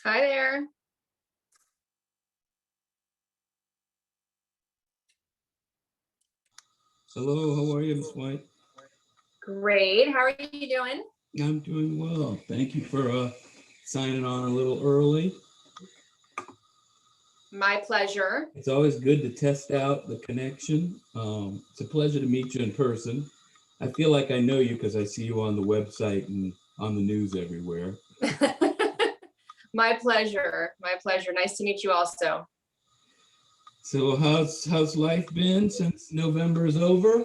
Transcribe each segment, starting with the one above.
Hi there. Hello, how are you, Ms. White? Great. How are you doing? I'm doing well. Thank you for signing on a little early. My pleasure. It's always good to test out the connection. It's a pleasure to meet you in person. I feel like I know you because I see you on the website and on the news everywhere. My pleasure. My pleasure. Nice to meet you also. So how's life been since November is over?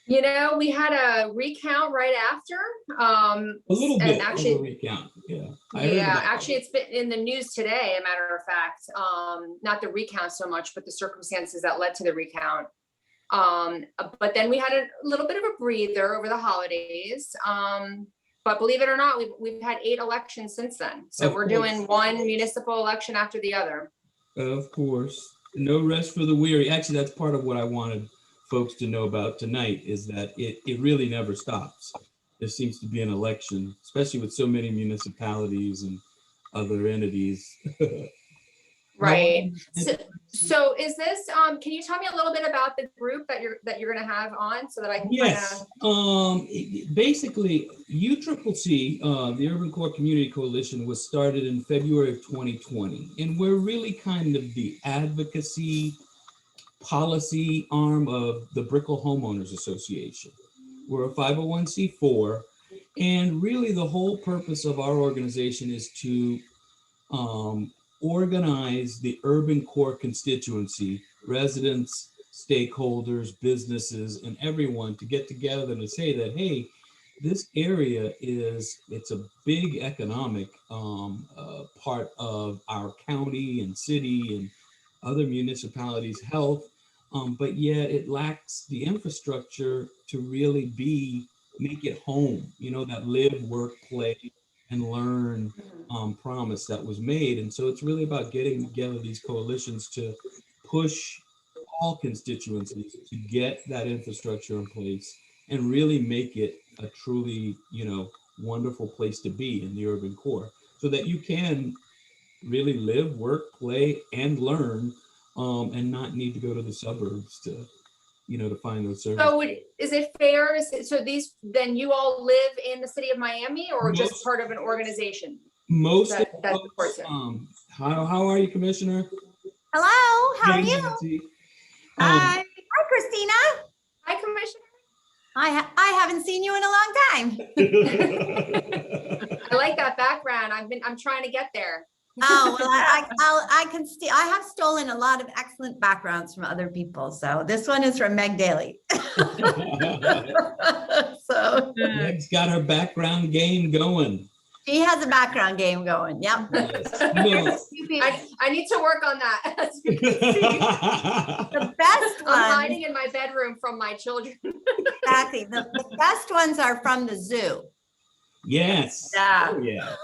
You know, we had a recount right after. A little bit actually, of a recount. Yeah. Actually, it's been in the news today, a matter of fact. Not the recount so much, but the circumstances that led to the recount. But then we had a little bit of a breather over the holidays. But believe it or not, we've had 8 elections since then. So we're doing one municipal election after the other. Of course. No rest for the weary. Actually, that's part of what I wanted folks to know about tonight, is that it really never stops. There seems to be an election, especially with so many municipalities and other entities. Right. So is this, can you tell me a little bit about the group that you're going to have on so that I can Yes. Basically, UCCC, the Urban Core Community Coalition, was started in February of 2020. And we're really kind of the advocacy policy arm of the Brickell Homeowners Association. We're a 501c4. And really the whole purpose of our organization is to organize the urban core constituency, residents, stakeholders, businesses, and everyone to get together to say that, hey, this area it's a big economic part of our county and city and other municipalities' health, but yet it lacks the infrastructure to really make it home, that live, work, play, and learn promise that was made. And so it's really about getting together these coalitions to push all constituencies to get that infrastructure in place and really make it a truly, wonderful place to be in the urban core, so that you can really live, work, play, and learn, and not need to go to the suburbs to find those services. So is it fair? So then you all live in the city of Miami, or just part of an organization? Most that supports it. How are you, Commissioner? Hello, how are you? Nancy. Hi, Christina. Hi, Commissioner. I haven't seen you in a long time. I like that background. I'm trying to get there. Oh, well, I have stolen a lot of excellent backgrounds from other people. So this one is from Meg Daly. So Meg's got her background game going. She has a background game going. Yep. Yes. I need to work on that. As you can see. The best one. I'm hiding in my bedroom from my children. Exactly. The best ones are from the zoo. Yes. Yeah. Oh, yeah.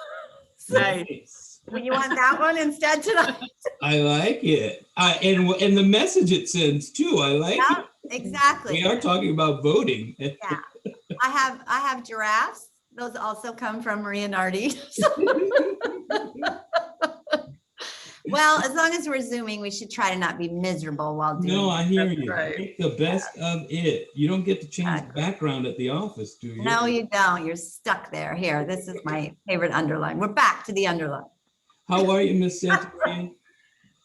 Nice. Well, you want that one instead tonight? I like it. And the message it sends too. I like it. Exactly. We are talking about voting. Yeah. I have giraffes. Those also come from Maria Nardi. Well, as long as we're Zooming, we should try to not be miserable while doing it. No, I hear you. Right. Make the best of it. You don't get to change the background at the office, do you? No, you don't. You're stuck there. Here, this is my favorite underline. We're back to the underline. How are you, Miss Santorini?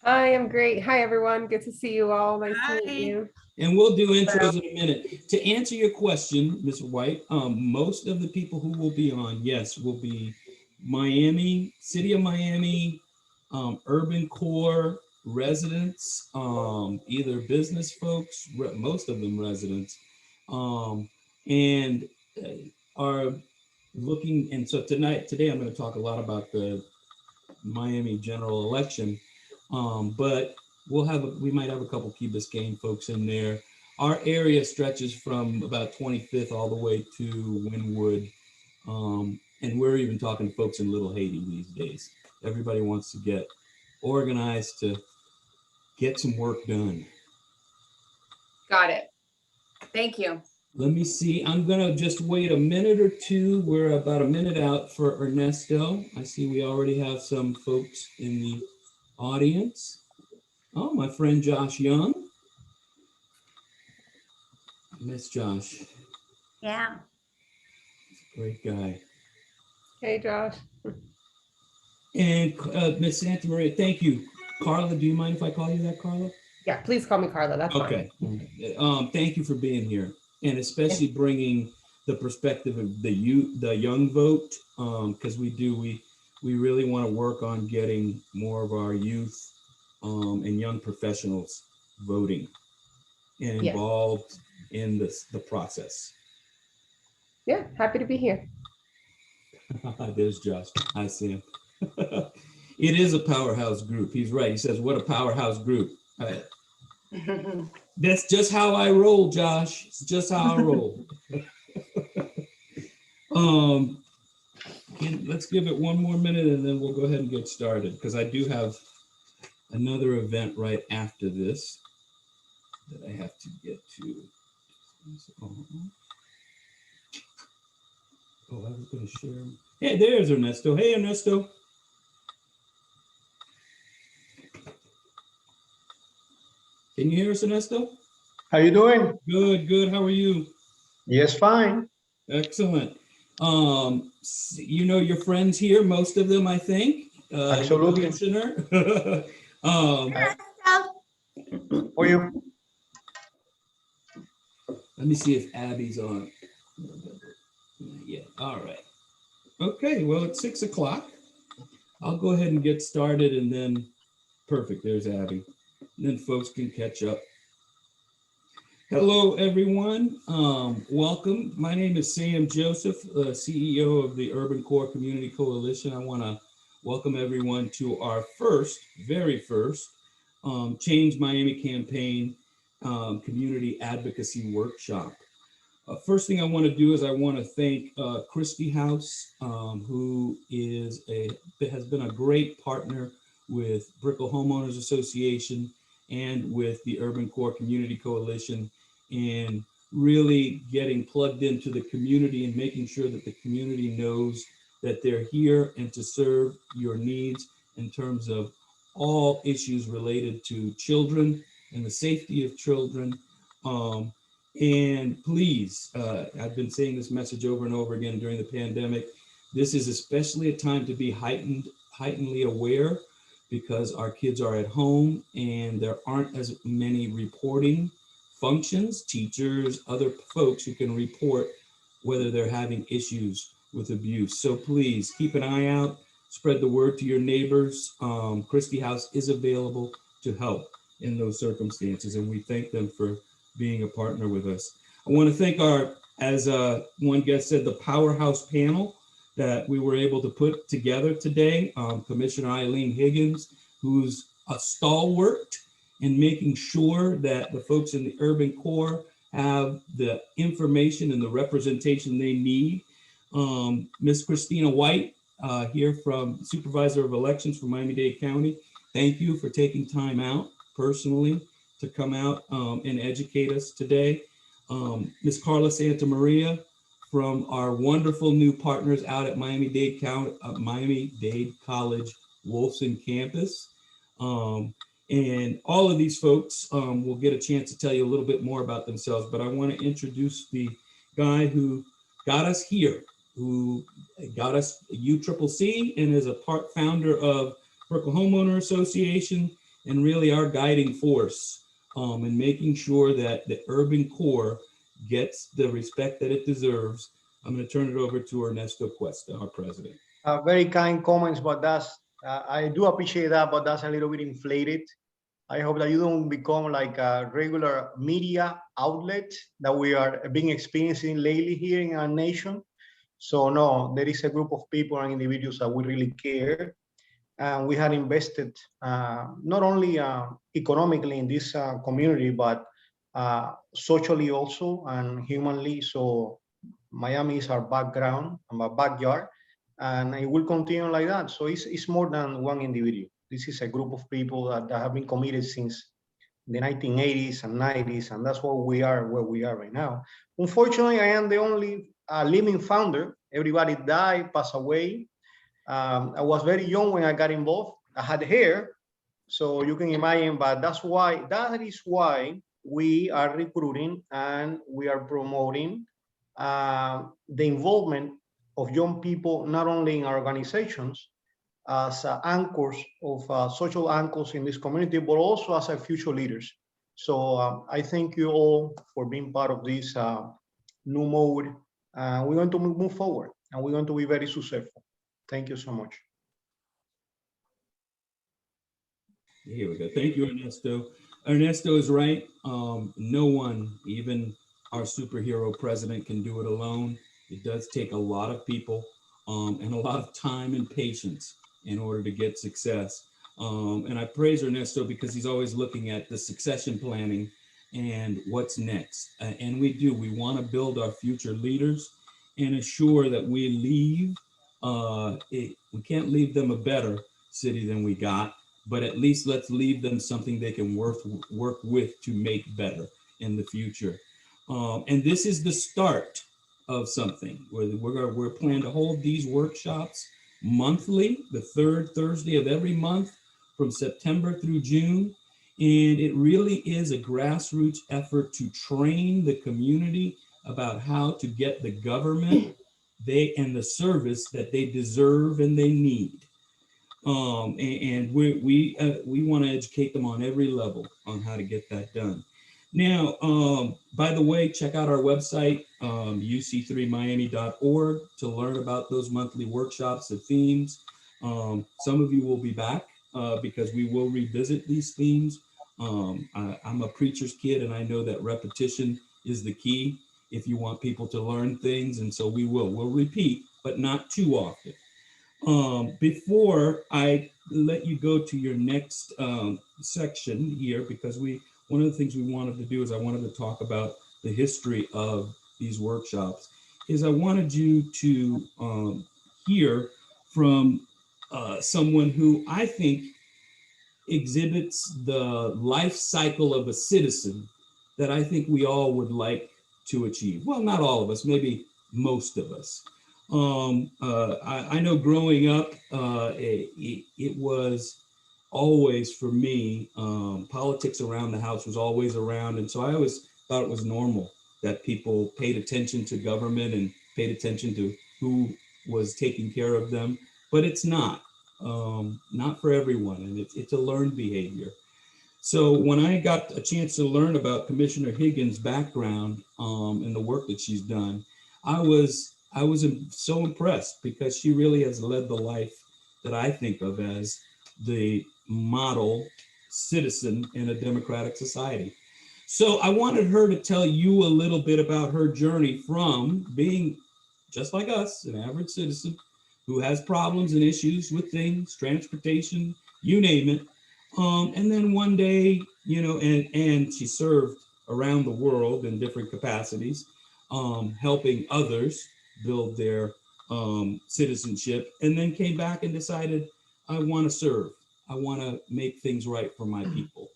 I am great. Hi, everyone. Good to see you all. Nice to meet you. And we'll do intros in a minute. To answer your question, Ms. White, most of the people who will be on, yes, will be Miami, City of Miami, urban core residents, either business folks, most of them residents, and are looking. And so today I'm going to talk a lot about the Miami general election, but we might have a couple Key Biscayne folks in there. Our area stretches from about 25th all the way to Wynwood, and we're even talking to folks in Little Haiti these days. Everybody wants to get organized to get some work done. Got it. Thank you. Let me see. I'm gonna just wait a minute or two. We're about a minute out for Ernesto. I see we already have some folks in the audience. Oh, my friend Josh Young. I miss Josh. Yeah. Great guy. Hey, Josh. And Miss Santa Maria, thank you. Carla, do you mind if I call you that, Carla? Yeah, please call me Carla. That's fine. Okay. Thank you for being here, and especially bringing the perspective of the young vote, because we really want to work on getting more of our youth and young professionals voting and Yes. involved in the process. Yeah, happy to be here. There's Josh. I see him. It is a powerhouse group. He's right. He says, "What a powerhouse group." That's just how I roll, Josh. It's just how I roll. Let's give it one more minute and then we'll go ahead and get started, because I do have another event right after this that I have to get to. Oh, I was going to share. Hey, there's Ernesto. Hey, Ernesto. Can you hear us, Ernesto? How you doing? Good, good. How are you? Yes, fine. Excellent. You know your friends here, most of them, I think. Absolutely. Commissioner. For you. Let me see if Abby's on. Yeah, all right. Okay, well, it's 6 o'clock. I'll go ahead and get started and then, perfect, there's Abby. And then folks can catch up. Hello, everyone. Welcome. My name is Sam Joseph, CEO of the Urban Core Community Coalition. I want to welcome everyone to our very first Change Miami Campaign Community Advocacy Workshop. First thing I want to do is I want to thank Christy House, who has been a great partner with Brickell Homeowners Association and with the Urban Core Community Coalition, and really getting plugged into the community and making sure that the community knows that they're here and to serve your needs in terms of all issues related to children and the safety of children. And please, I've been saying this message over and over again during the pandemic. This is especially a time to be heightenedly aware, because our kids are at home and there aren't as many reporting functions, teachers, other folks who can report whether they're having issues with abuse. So please keep an eye out, spread the word to your neighbors. Christy House is available to help in those circumstances, and we thank them for being a partner with us. I want to thank our, as one guest said, the powerhouse panel that we were able to put together today. Commissioner Eileen Higgins, who's a stalwart in making sure that the folks in the Urban Core have the information and the representation they need. Miss Christina White, here from Supervisor of Elections for Miami-Dade County. Thank you for taking time out personally to come out and educate us today. Miss Carla Santa Maria from our wonderful new partners out at Miami-Dade County, Miami-Dade College Wolfson campus. And all of these folks will get a chance to tell you a little bit more about themselves, but I want to introduce the guy who got us here, who got us UCCC and is a founder of Brickell Homeowner Association, and really our guiding force in making sure that the Urban Core gets the respect that it deserves. I'm going to turn it over to Ernesto Cuesta, our president. Very kind comments, but I do appreciate that, but that's a little bit inflated. I hope that you don't become like a regular media outlet that we are being experiencing lately here in our nation. So no, there is a group of people and individuals that we really care. And we had invested not only economically in this community, but socially also and humanly. So Miami is our background, our backyard, and it will continue like that. So it's more than one individual. This is a group of people that have been committed since in the 1980s and 90s, and that's where we are right now. Unfortunately, I am the only living founder. Everybody died, passed away. I was very young when I got involved. I had hair, so you can imagine, but that is why we are recruiting and we are promoting the involvement of young people, not only in our organizations, as anchors of social anchors in this community, but also as our future leaders. So I thank you all for being part of this new mode. We're going to move forward and we're going to be very successful. Thank you so much. Here we go. Thank you, Ernesto. Ernesto is right. No one, even our superhero president, can do it alone. It does take a lot of people and a lot of time and patience in order to get success. And I praise Ernesto because he's always looking at the succession planning and what's next. And we want to build our future leaders and assure that we leave, we can't leave them a better city than we got, but at least let's leave them something they can work with to make better in the future. And this is the start of something. We're planning to hold these workshops monthly, the third Thursday of every month from September through June. And it really is a grassroots effort to train the community about how to get the government and the service that they deserve and they need. And we want to educate them on every level on how to get that done. Now, by the way, check out our website, uc3miami.org, to learn about those monthly workshops and themes. Some of you will be back because we will revisit these themes. I'm a preacher's kid, and I know that repetition is the key if you want people to learn things. And so we'll repeat, but not too often. Before I let you go to your next section here, because one of the things we wanted to do is I wanted to talk about the history of these workshops, is I wanted you to hear from someone who I think exhibits the life cycle of a citizen that I think we all would like to achieve. Well, not all of us, maybe most of us. I know growing up, it was always for me, politics around the house was always around. And so I always thought it was normal that people paid attention to government and paid attention to who was taking care of them, but it's not for everyone. And it's a learned behavior. So when I got a chance to learn about Commissioner Higgins' background and the work that she's done, I was so impressed because she really has led the life that I think of as the model citizen in a democratic society. So I wanted her to tell you a little bit about her journey from being just like us, an average citizen who has problems and issues with things, transportation, you name it. And then one day, and she served around the world in different capacities, helping others build their citizenship, and then came back and decided, I want to serve. I want to make things right for my people.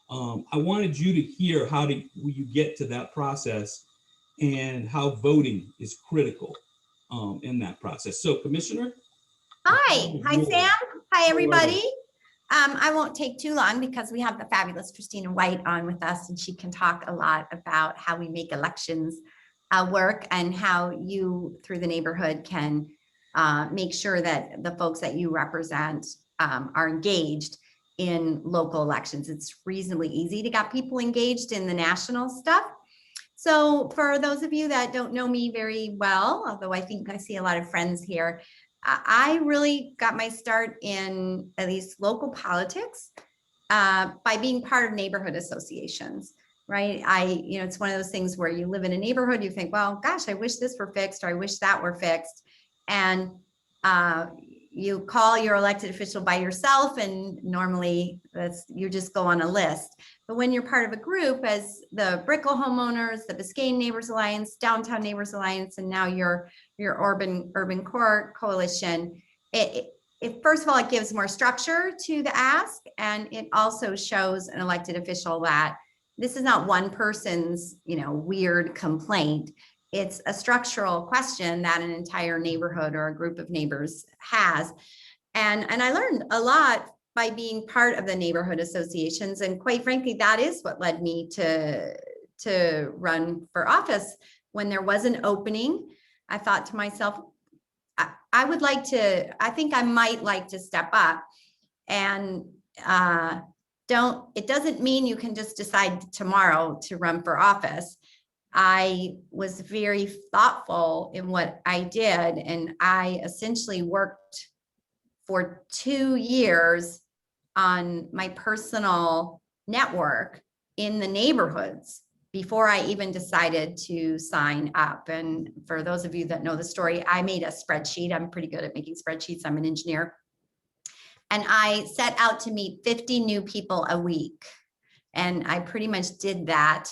I wanted you to hear how you get to that process and how voting is critical in that process. So, Commissioner. Hi Sam. Hi, everybody. I won't take too long because we have the fabulous Christina White on with us, and she can talk a lot about how we make elections work and how you, through the neighborhood, can make sure that the folks that you represent are engaged in local elections. It's reasonably easy to get people engaged in the national stuff. So for those of you that don't know me very well, although I think I see a lot of friends here, I really got my start in at least local politics by being part of neighborhood associations, right? It's one of those things where you live in a neighborhood, you think, well, gosh, I wish this were fixed, or I wish that were fixed. And you call your elected official by yourself, and normally you just go on a list. But when you're part of a group, as the Brickell homeowners, the Biscayne Neighbors Alliance, Downtown Neighbors Alliance, and now your Urban Core Coalition, first of all, it gives more structure to the ask, and it also shows an elected official that this is not one person's, weird complaint. It's a structural question that an entire neighborhood or a group of neighbors has. And I learned a lot by being part of the neighborhood associations. And quite frankly, that is what led me to run for office. When there was an opening, I thought to myself, I think I might like to step up. And it doesn't mean you can just decide tomorrow to run for office. I was very thoughtful in what I did, and I essentially worked for 2 years on my personal network in the neighborhoods before I even decided to sign up. And for those of you that know the story, I made a spreadsheet. I'm pretty good at making spreadsheets. I'm an engineer. And I set out to meet 50 new people a week. And I pretty much did that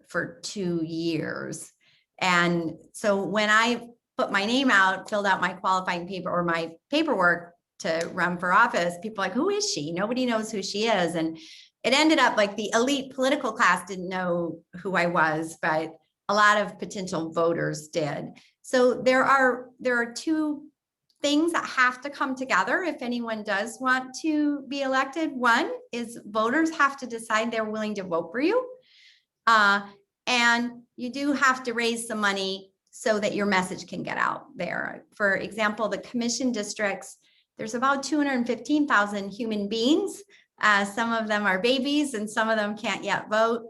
for 2 years. And so when I put my name out, filled out my qualifying paper or my paperwork to run for office, people are like, who is she? Nobody knows who she is. And it ended up like the elite political class didn't know who I was, but a lot of potential voters did. So there are 2 things that have to come together if anyone does want to be elected. One is voters have to decide they're willing to vote for you. And you do have to raise some money so that your message can get out there. For example, the commission districts, there's about 215,000 human beings. Some of them are babies and some of them can't yet vote,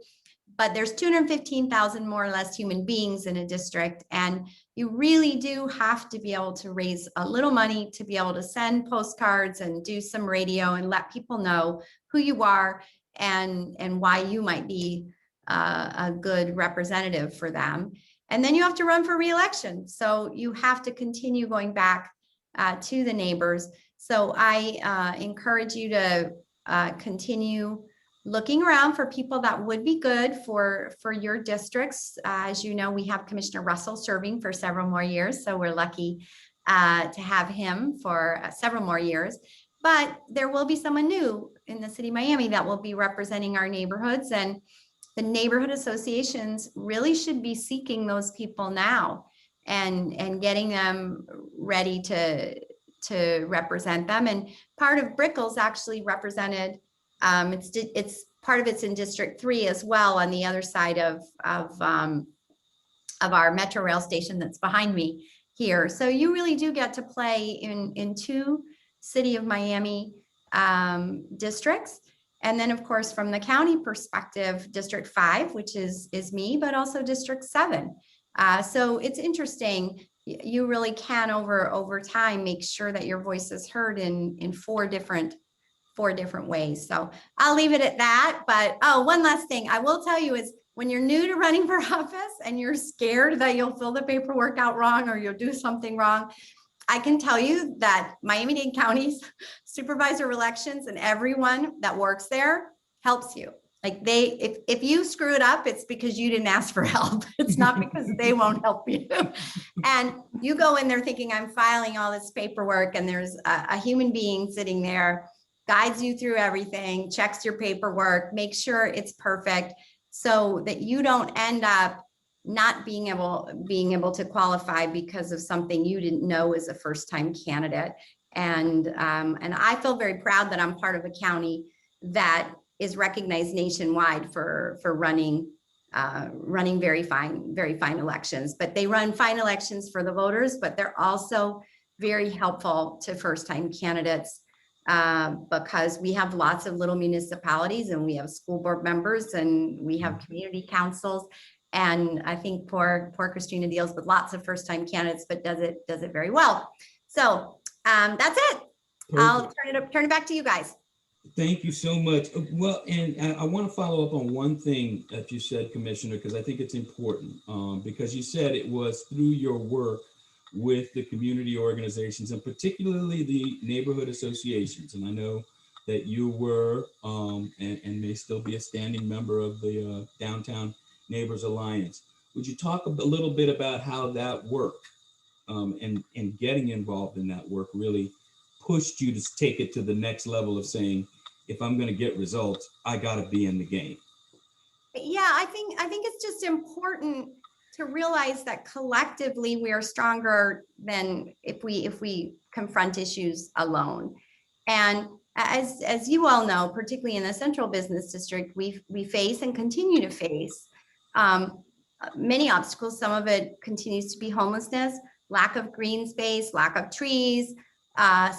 but there's 215,000 more or less human beings in a district. And you really do have to be able to raise a little money to be able to send postcards and do some radio and let people know who you are and why you might be a good representative for them. And then you have to run for re-election. So you have to continue going back to the neighbors. So I encourage you to continue looking around for people that would be good for your districts. As you know, we have Commissioner Russell serving for several more years. So we're lucky to have him for several more years. But there will be someone new in the city of Miami that will be representing our neighborhoods, and the neighborhood associations really should be seeking those people now and getting them ready to represent them. And part of Brickell's actually represented, it's part of it's in District 3 as well, on the other side of our Metro Rail station that's behind me here. So you really do get to play in 2 City of Miami districts. And then, of course, from the county perspective, District 5, which is me, but also District 7. So it's interesting. You really can over time make sure that your voice is heard in 4 different ways. So I'll leave it at that. But one last thing I will tell you is, when you're new to running for office and you're scared that you'll fill the paperwork out wrong or you'll do something wrong, I can tell you that Miami-Dade County's Supervisor of Elections and everyone that works there helps you. Like if you screw it up, it's because you didn't ask for help. It's not because they won't help you. And you go in there thinking, I'm filing all this paperwork, and there's a human being sitting there, guides you through everything, checks your paperwork, makes sure it's perfect, so that you don't end up not being able to qualify because of something you didn't know as a first-time candidate. And I feel very proud that I'm part of a county that is recognized nationwide for running very fine elections. But they run fine elections for the voters, but they're also very helpful to first-time candidates because we have lots of little municipalities, and we have school board members, and we have community councils. And I think poor Christina deals with lots of first-time candidates, but does it very well. So that's it. Perfect. I'll turn it back to you guys. Thank you so much. Well, and I want to follow up on one thing that you said, Commissioner, because I think it's important. Because you said it was through your work with the community organizations, and particularly the neighborhood associations. And I know that you were and may still be a standing member of the Downtown Neighbors Alliance. Would you talk a little bit about how that worked and getting involved in that work really pushed you to take it to the next level of saying, if I'm going to get results, I got to be in the game? Yeah, I think it's just important to realize that collectively we are stronger than if we confront issues alone. And as you all know, particularly in the Central Business District, we face and continue to face many obstacles. Some of it continues to be homelessness, lack of green space, lack of trees.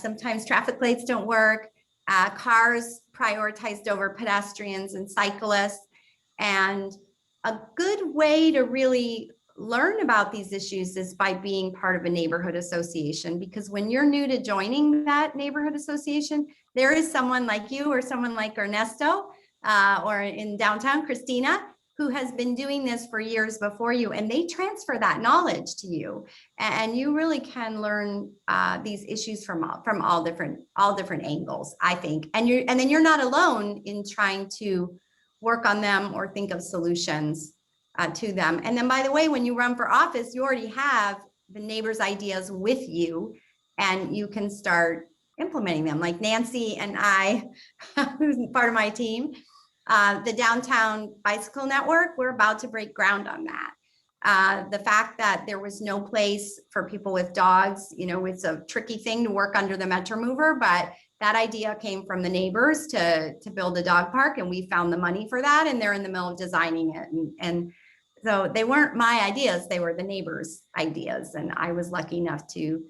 Sometimes traffic lights don't work, cars prioritized over pedestrians and cyclists. And a good way to really learn about these issues is by being part of a neighborhood association, because when you're new to joining that neighborhood association, there is someone like you or someone like Ernesto or in downtown Christina, who has been doing this for years before you, and they transfer that knowledge to you, and you really can learn these issues from all different angles, I think. And then you're not alone in trying to work on them or think of solutions to them. And then, by the way, when you run for office, you already have the neighbors' ideas with you, and you can start implementing them. Like Nancy and I, who's part of my team, the Downtown Bicycle Network, we're about to break ground on that. The fact that there was no place for people with dogs, it's a tricky thing to work under the Metro Mover, but that idea came from the neighbors to build a dog park, and we found the money for that, and they're in the middle of designing it. And so they weren't my ideas, they were the neighbors' ideas. And I was lucky enough to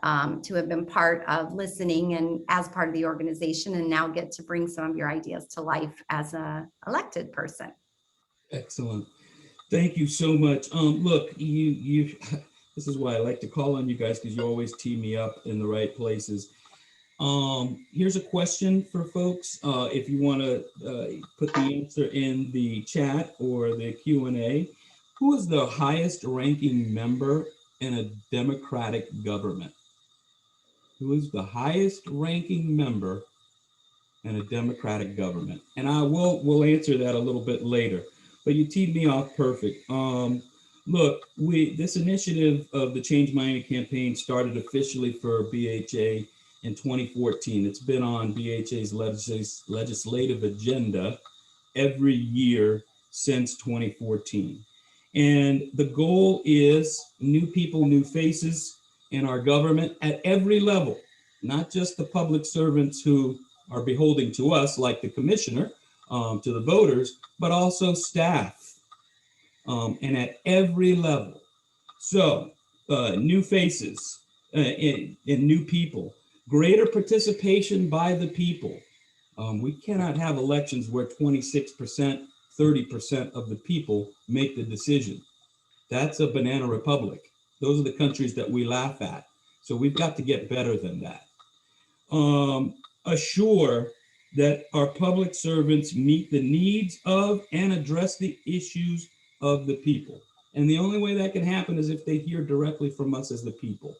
have been part of listening and as part of the organization, and now get to bring some of your ideas to life as a elected person. Excellent. Thank you so much. Look, you this is why I like to call on you guys, because you always tee me up in the right places. Here's a question for folks. If you want to put the answer in the chat or the Q&A, who is the highest ranking member in a democratic government? Who is the highest ranking member in a democratic government? And we'll answer that a little bit later, but you teed me off perfect. Look, this initiative of the Change Miami campaign started officially for BHA in 2014. It's been on BHA's legislative agenda every year since 2014. And the goal is new people, new faces in our government at every level, not just the public servants who are beholding to us, like the commissioner, to the voters, but also staff, and at every level. So new faces and new people, greater participation by the people. We cannot have elections where 26%, 30% of the people make the decision. That's a banana republic. Those are the countries that we laugh at. So we've got to get better than that. Assure that our public servants meet the needs of and address the issues of the people. And the only way that can happen is if they hear directly from us as the people.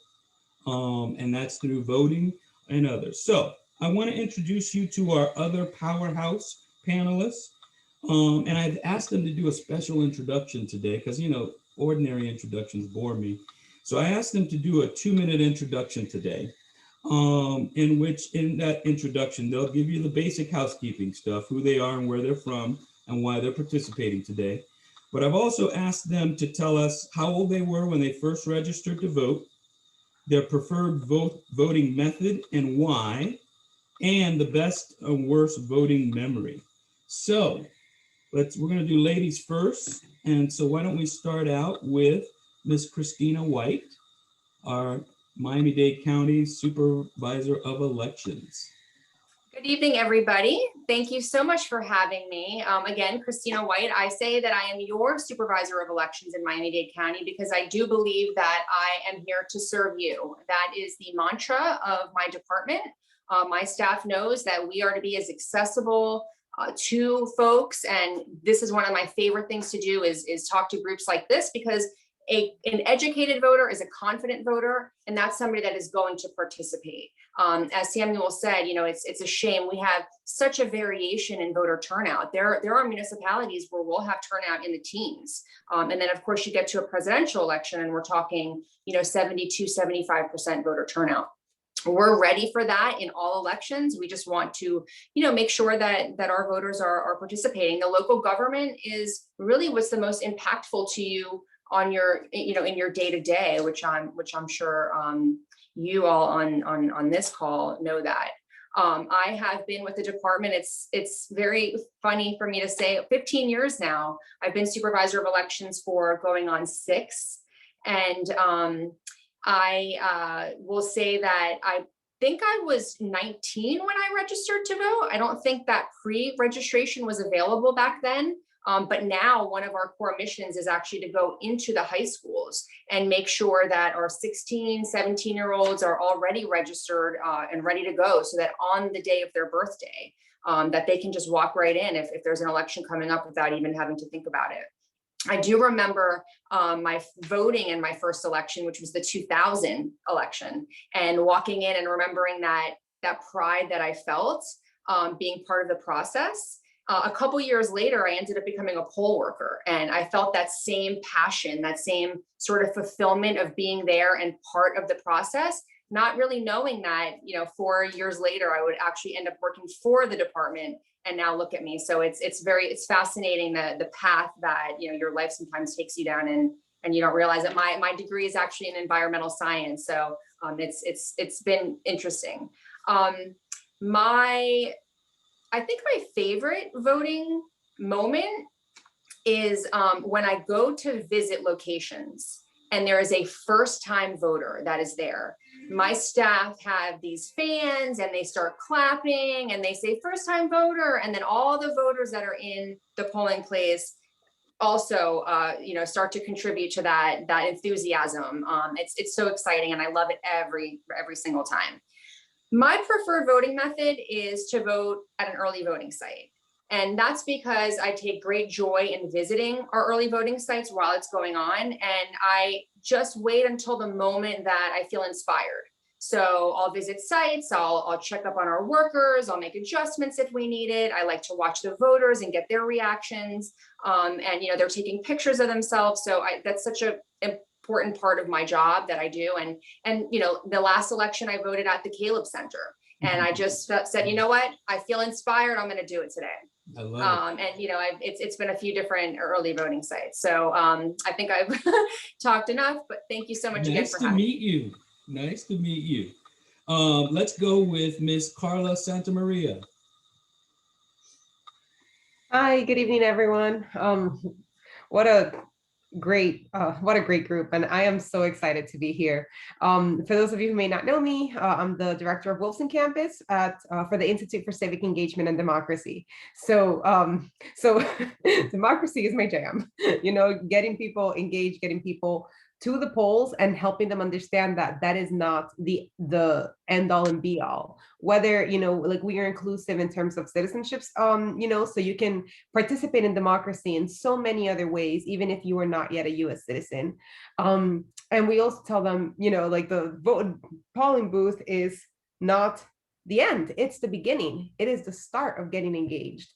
And that's through voting and others. So I want to introduce you to our other powerhouse panelists. And I've asked them to do a special introduction today because, ordinary introductions bore me. So I asked them to do a 2-minute introduction today, in that introduction, they'll give you the basic housekeeping stuff, who they are and where they're from and why they're participating today. But I've also asked them to tell us how old they were when they first registered to vote, their preferred voting method and why, and the best and worst voting memory. So we're going to do ladies first. And so why don't we start out with Miss Christina White, our Miami-Dade County Supervisor of Elections. Good evening, everybody. Thank you so much for having me. Again, Christina White, I say that I am your Supervisor of Elections in Miami-Dade County because I do believe that I am here to serve you. That is the mantra of my department. My staff knows that we are to be as accessible to folks, and this is one of my favorite things to do is talk to groups like this, because an educated voter is a confident voter, and that's somebody that is going to participate. As Samuel said, it's a shame we have such a variation in voter turnout. There are municipalities where we'll have turnout in the teens. And then of course you get to a presidential election and we're talking, 72, 75% voter turnout. we're ready for that in all elections. We just want to, make sure that our voters are participating. The local government is really what's the most impactful to you on your, in your day to day, which I'm sure you all on this call know that. I have been with the department. It's very funny for me to say 15 years now. I've been supervisor of elections for going on 6. And I will say that I think I was 19 when I registered to vote. I don't think that pre-registration was available back then. But now one of our core missions is actually to go into the high schools and make sure that our 16, 17-year-olds are already registered and ready to go, so that on the day of their birthday, that they can just walk right in if there's an election coming up without even having to think about it. I do remember my voting in my first election, which was the 2000 election, and walking in and remembering that pride that I felt being part of the process. A couple years later, I ended up becoming a poll worker, and I felt that same passion, that same sort of fulfillment of being there and part of the process, not really knowing that, 4 years later, I would actually end up working for the department. And now look at me. So it's fascinating the path that, your life sometimes takes you down, and you don't realize that my degree is actually in environmental science. So it's been interesting. I think my favorite voting moment is when I go to visit locations and there is a first-time voter that is there. My staff have these fans and they start clapping and they say first-time voter, and then all the voters that are in the polling place also start to contribute to that enthusiasm. It's so exciting, and I love it every single time. My preferred voting method is to vote at an early voting site. And that's because I take great joy in visiting our early voting sites while it's going on. And I just wait until the moment that I feel inspired. So I'll visit sites, I'll check up on our workers, I'll make adjustments if we need it. I like to watch the voters and get their reactions. And they're taking pictures of themselves. So that's such an important part of my job that I do. And the last election I voted at the Caleb Center, and I just said, you know what, I feel inspired, I'm going to do it today. I love it. And it's been a few different early voting sites. So I think I've talked enough, but thank you so much again for having me. Nice to meet you. Let's go with Miss Carla Santamaria. Hi, good evening, everyone. What a great group, and I am so excited to be here. For those of you who may not know me, I'm the director of Wilson campus for the Institute for Civic Engagement and Democracy. So democracy is my jam. Getting people engaged, getting people to the polls, and helping them understand that that is not the end all and be all. Whether we are inclusive in terms of citizenships, so you can participate in democracy in so many other ways, even if you are not yet a U.S. citizen. And we also tell them, the polling booth is not the end; it's the beginning. It is the start of getting engaged.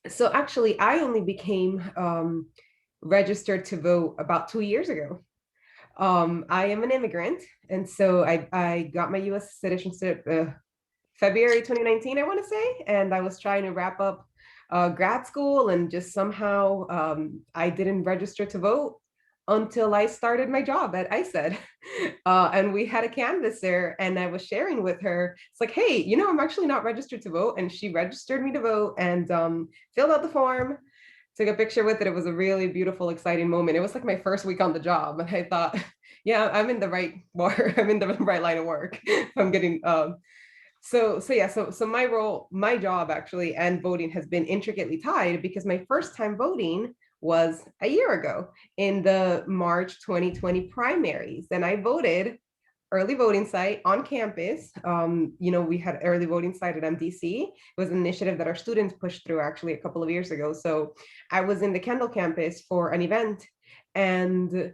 So actually, I only became registered to vote about 2 years ago. I am an immigrant, and so I got my U.S. citizenship February 2019, I want to say, and I was trying to wrap up grad school, and just somehow I didn't register to vote until I started my job at ISED. And we had a canvasser, and I was sharing with her, it's like, hey, I'm actually not registered to vote, and she registered me to vote and filled out the form. Took a picture with it. It was a really beautiful, exciting moment. It was like my first week on the job, and I thought, yeah, I'm in the right I'm in the right line of work. I'm getting so my job actually and voting has been intricately tied, because my first time voting was a year ago in the March 2020 primaries, and I voted early voting site on campus. We had early voting site at MDC. It was an initiative that our students pushed through actually a couple of years ago. So I was in the Kendall campus for an event, and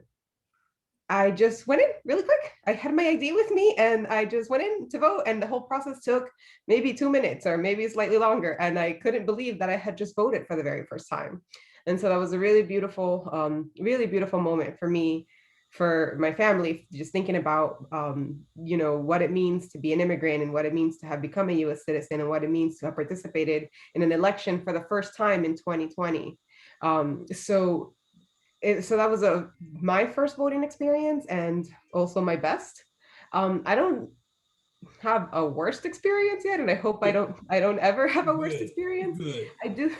I just went in really quick. I had my ID with me, and I just went in to vote, and the whole process took maybe 2 minutes or maybe slightly longer. And I couldn't believe that I had just voted for the very first time. And so that was a really beautiful moment for me. for my family, just thinking about, you know, what it means to be an immigrant and what it means to have become a US citizen and what it means to have participated in an election for the first time in 2020. So that was my first voting experience and also my best. I don't have a worst experience yet, and I hope I don't ever have a worst experience. Good. I do,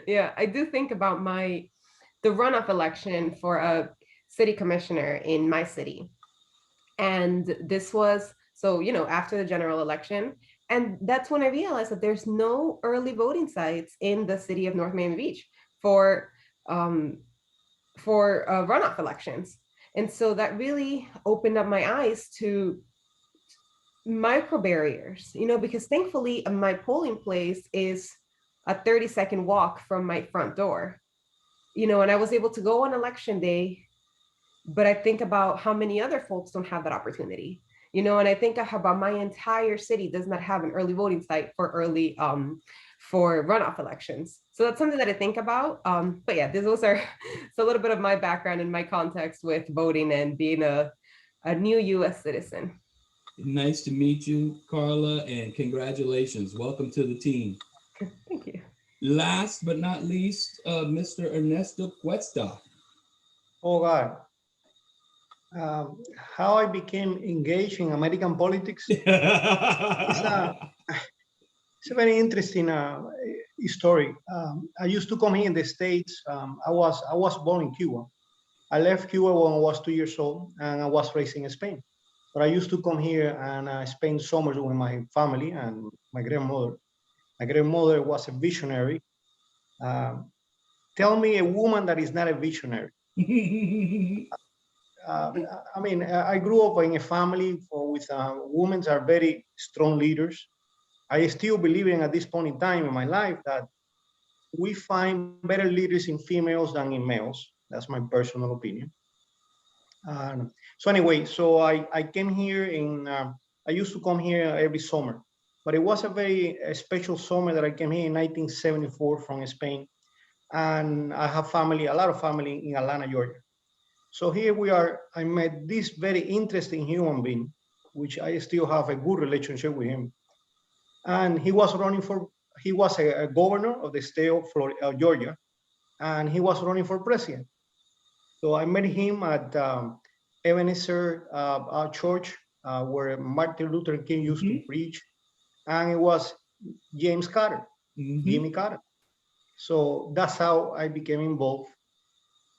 yeah, I do think about the runoff election for a city commissioner in my city. And this was, so, you know, after the general election. And that's when I realized that there's no early voting sites in the city of North Miami Beach for runoff elections. And so that really opened up my eyes to micro barriers, you know, because thankfully my polling place is a 30-second walk from my front door, you know, and I was able to go on election day. But I think about how many other folks don't have that opportunity, you know, and I think about my entire city does not have an early voting site for runoff elections. So that's something that I think about. But yeah, those are it's a little bit of my background and my context with voting and being a new US citizen. Nice to meet you, Carla, and congratulations. Welcome to the team. Thank you. Last but not least, Mr. Ernesto Cuesta. Oh God. How I became engaged in American politics. It's a very interesting story. I used to come here in the States. I was born in Cuba. I left Cuba when I was 2 years old, and I was raised in Spain. But I used to come here and spend summers with my family and my grandmother. My grandmother was a visionary. Tell me a woman that is not a visionary. I mean, I grew up in a family with women that are very strong leaders. I still believe in at this point in time in my life that we find better leaders in females than in males. That's my personal opinion. So anyway, so I came here I used to come here every summer, but it was a very special summer that I came here in 1974 from Spain. And I have a lot of family in Atlanta, Georgia. So here we are, I met this very interesting human being, which I still have a good relationship with him. And he was a governor of the state of Georgia, and he was running for president. So I met him at Ebenezer Church, where Martin Luther King used to preach. And it was James Carter, Jimmy Carter. So that's how I became involved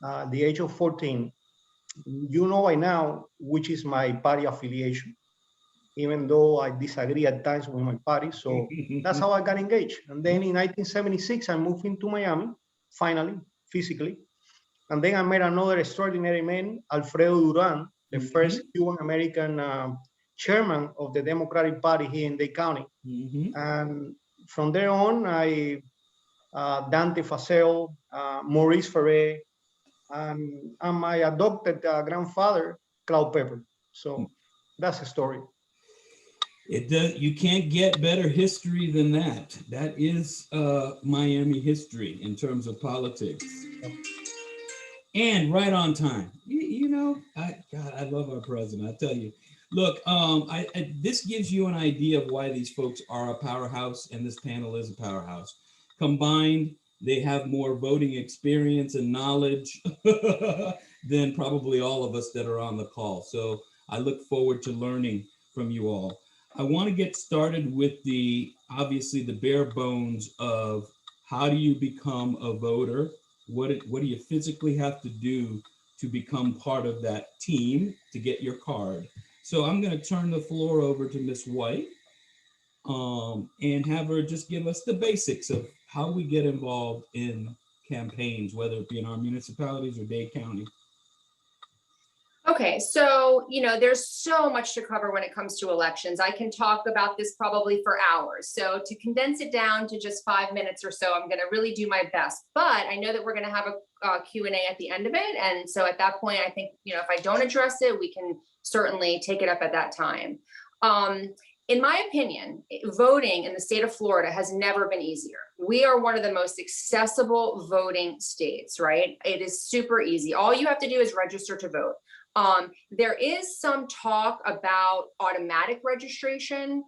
at the age of 14. You know by now which is my party affiliation, even though I disagree at times with my party. So that's how I got engaged. And then in 1976, I moved into Miami, finally, physically. And then I met another extraordinary man, Alfredo Duran, the first Cuban American chairman of the Democratic Party here in Dade County. And from there on, Dante Facel, Maurice Ferrer, and my adopted grandfather, Cloud Pepper. So that's the story. You can't get better history than that. That is Miami history in terms of politics. And right on time. You know, I love our president, I tell you. Look, this gives you an idea of why these folks are a powerhouse, and this panel is a powerhouse. Combined, they have more voting experience and knowledge than probably all of us that are on the call. So I look forward to learning from you all. I want to get started with obviously the bare bones of how do you become a voter? What do you physically have to do to become part of that team to get your card? So I'm going to turn the floor over to Ms. White and have her just give us the basics of how we get involved in campaigns, whether it be in our municipalities or Dade County. Okay, so, you know, there's so much to cover when it comes to elections. I can talk about this probably for hours. So to condense it down to just 5 minutes or so, I'm going to really do my best. But I know that we're going to have a Q&A at the end of it. And so at that point, I think, you know, if I don't address it, we can certainly take it up at that time. In my opinion, voting in the state of Florida has never been easier. We are one of the most accessible voting states, right? It is super easy. All you have to do is register to vote. There is some talk about automatic registration,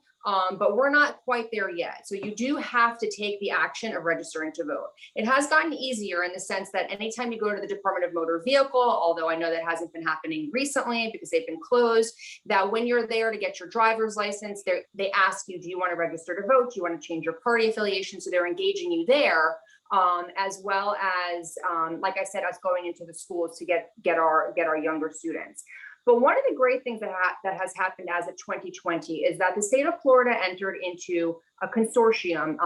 but we're not quite there yet. So you do have to take the action of registering to vote. It has gotten easier in the sense that anytime you go to the Department of Motor Vehicle, although I know that hasn't been happening recently because they've been closed, that when you're there to get your driver's license, they ask you, do you want to register to vote? Do you want to change your party affiliation? So they're engaging you there, as well as, like I said, us going into the schools to get our younger students. But one of the great things that has happened as of 2020 is that the state of Florida entered into a consortium,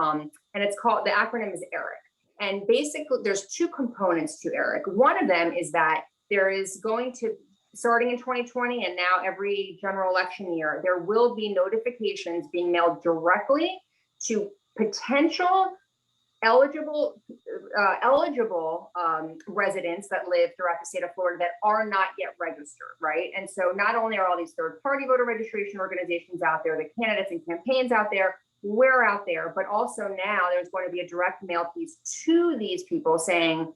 and it's called, the acronym is ERIC. And basically, there's two components to ERIC. One of them is that there is going to, starting in 2020 and now every general election year, there will be notifications being mailed directly to potential eligible residents that live throughout the state of Florida that are not yet registered, right? And so not only are all these third-party voter registration organizations out there, the candidates and campaigns out there, we're out there, but also now there's going to be a direct mail piece to these people saying,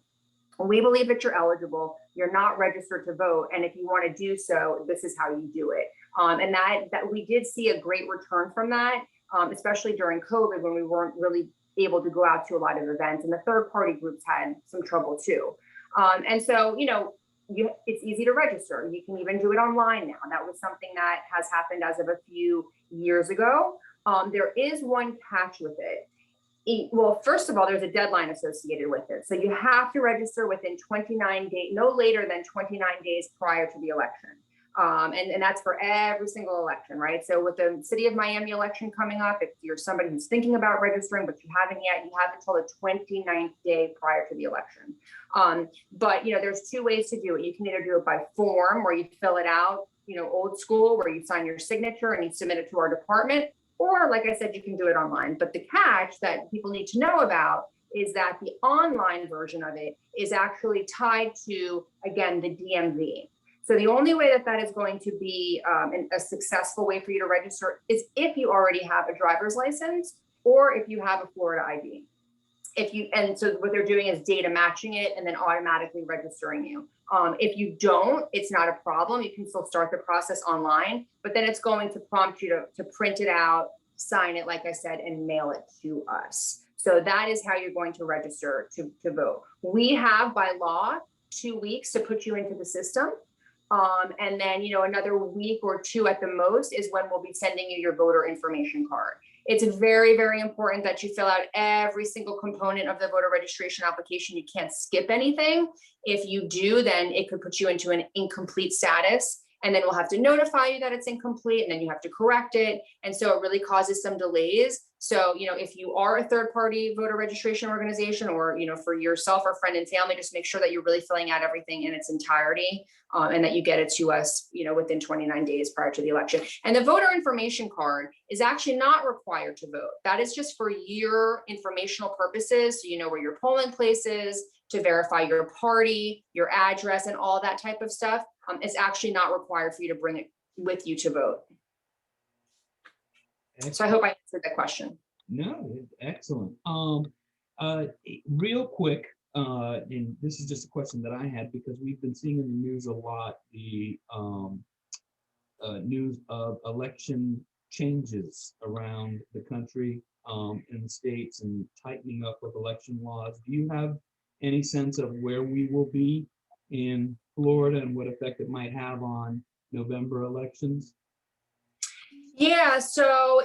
we believe that you're eligible, you're not registered to vote, and if you want to do so, this is how you do it. And that we did see a great return from that, especially during COVID when we weren't really able to go out to a lot of events, and the third party groups had some trouble too. And so, it's easy to register. You can even do it online now. That was something that has happened as of a few years ago. There is one catch with it. Well, first of all, there's a deadline associated with it. So you have to register within 29 days, no later than 29 days prior to the election. And that's for every single election, right? So with the city of Miami election coming up, if you're somebody who's thinking about registering, but you haven't yet, you have until the 29th day prior to the election. But there's two ways to do it. You can either do it by form where you fill it out, old school, where you sign your signature and you submit it to our department, or like I said, you can do it online. But the catch that people need to know about is that the online version of it is actually tied to, again, the DMV. So the only way that is going to be a successful way for you to register is if you already have a driver's license or if you have a Florida ID. And so what they're doing is data matching it and then automatically registering you. If you don't, it's not a problem. You can still start the process online, but then it's going to prompt you to print it out, sign it, like I said, and mail it to us. So that is how you're going to register to vote. We have by law 2 weeks to put you into the system. And then, another week or two at the most is when we'll be sending you your voter information card. It's very, very important that you fill out every single component of the voter registration application. You can't skip anything. If you do, then it could put you into an incomplete status. And then we'll have to notify you that it's incomplete, and then you have to correct it. And so it really causes some delays. So, if you are a third-party voter registration organization or, for yourself or friend and family, just make sure that you're really filling out everything in its entirety and that you get it to us, within 29 days prior to the election. And the voter information card is actually not required to vote. That is just for your informational purposes. So you know where your polling place is, to verify your party, your address, and all that type of stuff. It's actually not required for you to bring it with you to vote. Excellent. So I hope I answered that question. No, excellent. Real quick, and this is just a question that I had because we've been seeing in the news a lot, the news of election changes around the country in the states and tightening up of election laws. Do you have any sense of where we will be in Florida and what effect it might have on November elections? Yeah, so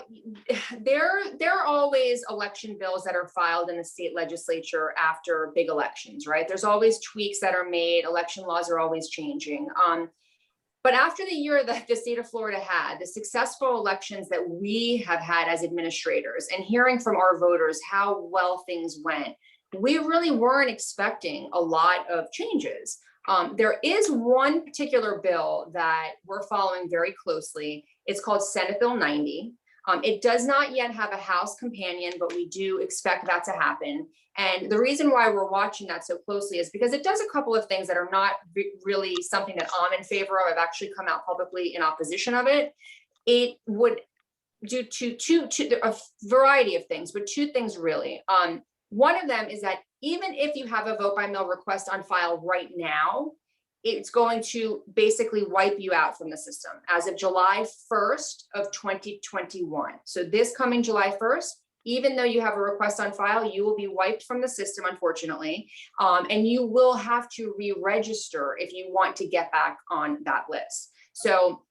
there are always election bills that are filed in the state legislature after big elections, right? There's always tweaks that are made. Election laws are always changing. But after the year that the state of Florida had, the successful elections that we have had as administrators, and hearing from our voters how well things went, we really weren't expecting a lot of changes. There is one particular bill that we're following very closely. It's called Senate Bill 90. It does not yet have a House companion, but we do expect that to happen. And the reason why we're watching that so closely is because it does a couple of things that are not really something that I'm in favor of. I've actually come out publicly in opposition of it. It would do a variety of things, but two things really. One of them is that even if you have a vote by mail request on file right now, it's going to basically wipe you out from the system as of July 1st of 2021. So this coming July 1st, even though you have a request on file, you will be wiped from the system, unfortunately, and you will have to re-register if you want to get back on that list. So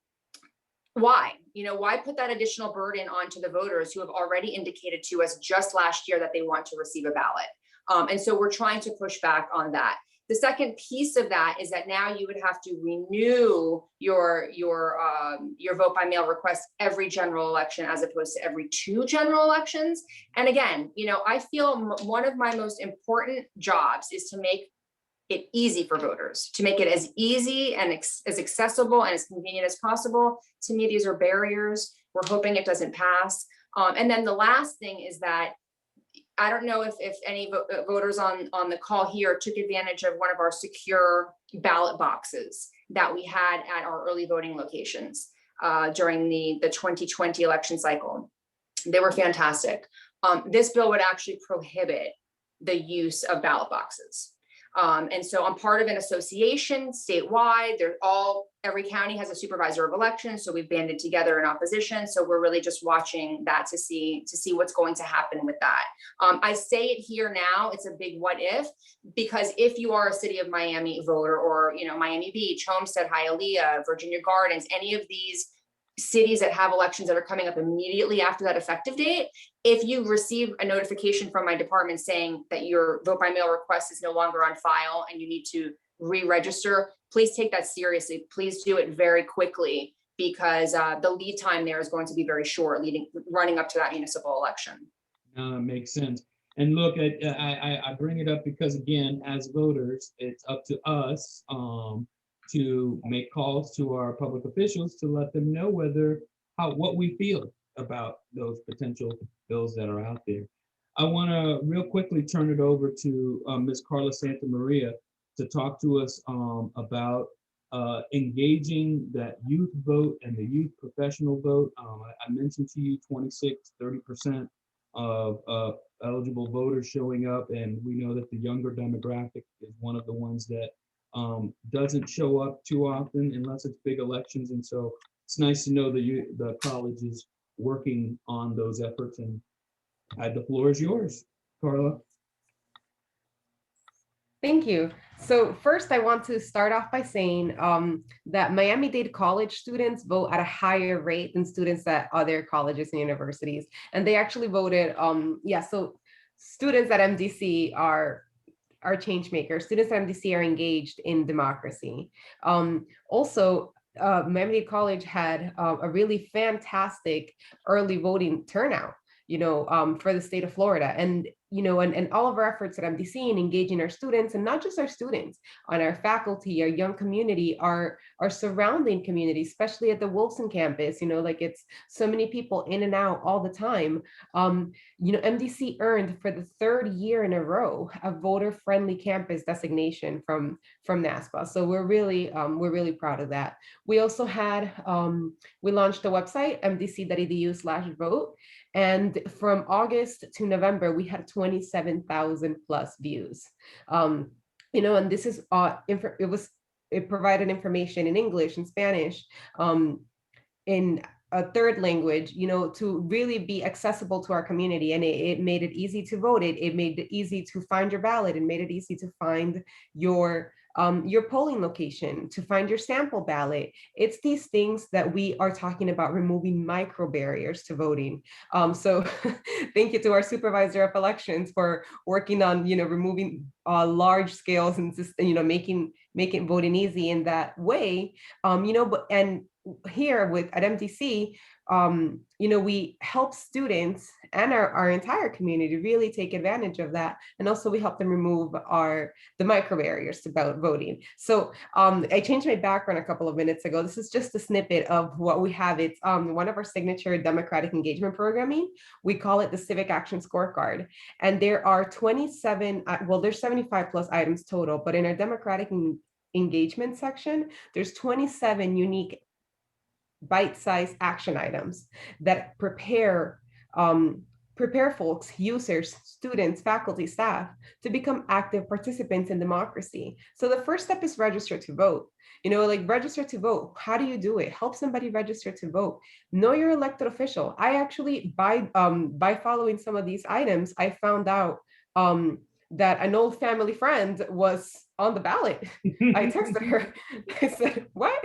why? Why put that additional burden onto the voters who have already indicated to us just last year that they want to receive a ballot? And so we're trying to push back on that. The second piece of that is that now you would have to renew your vote by mail request every general election as opposed to every 2 general elections. And again, I feel one of my most important jobs is to make it easy for voters, to make it as easy and as accessible and as convenient as possible. To me, these are barriers. We're hoping it doesn't pass. And then the last thing is that I don't know if any voters on the call here took advantage of one of our secure ballot boxes that we had at our early voting locations during the 2020 election cycle. They were fantastic. This bill would actually prohibit the use of ballot boxes. And so I'm part of an association statewide. Every county has a supervisor of elections. So we've banded together in opposition. So we're really just watching that to see what's going to happen with that. I say it here now, it's a big what if, because if you are a City of Miami voter or, Miami Beach, Homestead, Hialeah, Virginia Gardens, any of these cities that have elections that are coming up immediately after that effective date, if you receive a notification from my department saying that your vote by mail request is no longer on file and you need to re-register, please take that seriously. Please do it very quickly because the lead time there is going to be very short, running up to that municipal election. It makes sense. And look, I bring it up because, again, as voters, it's up to us to make calls to our public officials to let them know what we feel about those potential bills that are out there. I want to real quickly turn it over to Ms. Carla Santa Maria to talk to us about engaging that youth vote and the youth professional vote. I mentioned to you 30% of eligible voters showing up, and we know that the younger demographic is one of the ones that doesn't show up too often unless it's big elections. And so it's nice to know that the college is working on those efforts, and the floor is yours, Carla. Thank you. So first, I want to start off by saying that Miami-Dade College students vote at a higher rate than students at other colleges and universities. And they actually voted, so students at MDC are change makers. Students at MDC are engaged in democracy. Also, Miami-Dade College had a really fantastic early voting turnout, for the state of Florida. And and all of our efforts at MDC in engaging our students, and not just our students, on our faculty, our young community, our surrounding community, especially at the Wilson campus, it's so many people in and out all the time. MDC earned for the 3rd year in a row a voter-friendly campus designation from NASPA. So we're really proud of that. We also had, we launched a website, mdc.edu/vote. And from August to November, we had 27,000 plus views. And this is it provided information in English and Spanish, in a 3rd language, to really be accessible to our community. And it made it easy to vote. It made it easy to find your ballot, and made it easy to find your polling location, to find your sample ballot. It's these things that we are talking about, removing micro barriers to voting. So thank you to our Supervisor of Elections for working on, removing large scales and just, making voting easy in that way. And here at MDC, we help students and our entire community really take advantage of that. And also we help them remove the micro barriers to voting. So I changed my background a couple of minutes ago. This is just a snippet of what we have. It's one of our signature democratic engagement programming. We call it the Civic Action Scorecard. And there are 27, there's 75 plus items total, but in our democratic engagement section, there's 27 unique bite-sized action items that prepare prepare folks, users, students, faculty, staff to become active participants in democracy. So the first step is register to vote. You know, like register to vote. How do you do it? Help somebody register to vote. Know your elected official. I actually, by following some of these items, I found out that an old family friend was on the ballot. I texted her. I said, "What?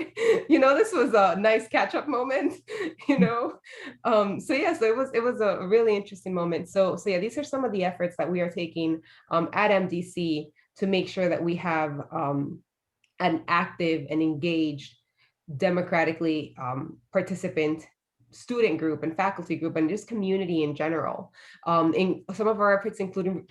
You know, this was a nice catch-up moment." You know, so yeah, so it was a really interesting moment. So yeah, these are some of the efforts that we are taking at MDC to make sure that we have an active and engaged, democratically participant student group and faculty group and just community in general. In some of our efforts, including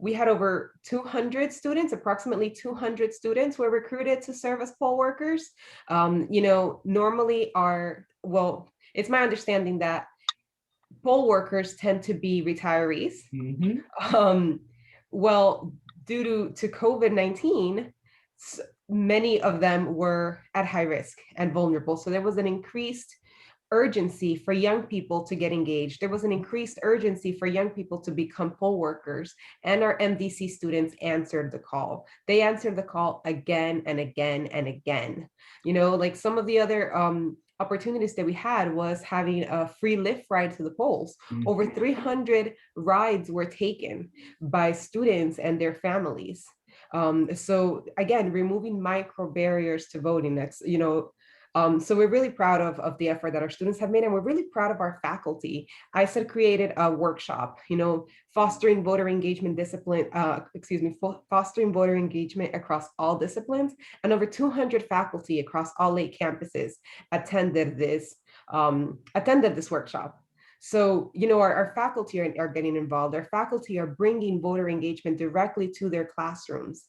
we had over 200 students, approximately 200 students were recruited to serve as poll workers. You know, normally it's my understanding that poll workers tend to be retirees. Well, due to COVID-19, many of them were at high risk and vulnerable. So there was an increased urgency for young people to get engaged. There was an increased urgency for young people to become poll workers, and our MDC students answered the call. They answered the call again and again and again. You know, like some of the other opportunities that we had was having a free Lyft ride to the polls. Over 300 rides were taken by students and their families. So again, removing micro barriers to voting. That's, you know, so we're really proud of the effort that our students have made, and we're really proud of our faculty. ISED created a workshop, you know, fostering voter engagement fostering voter engagement across all disciplines, and over 200 faculty across all 8 campuses attended this workshop. So, you know, our faculty are getting involved. Our faculty are bringing voter engagement directly to their classrooms.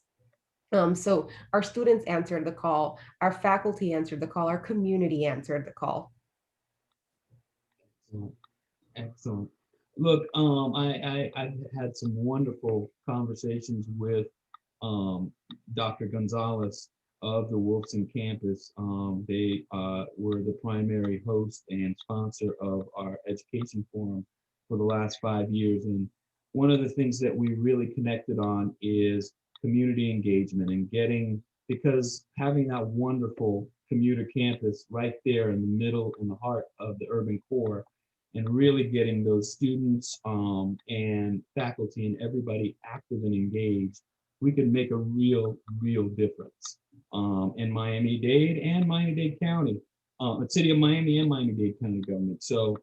So our students answered the call, our faculty answered the call, our community answered the call. Excellent. Look, I've had some wonderful conversations with Dr. Gonzalez of the Wolfson campus. They were the primary host and sponsor of our education forum for the last 5 years. And one of the things that we really connected on is community engagement and because having that wonderful commuter campus right there in the middle, in the heart of the urban core, and really getting those students and faculty and everybody active and engaged, we can make a real difference in Miami-Dade and Miami-Dade County, the city of Miami and Miami-Dade County government. So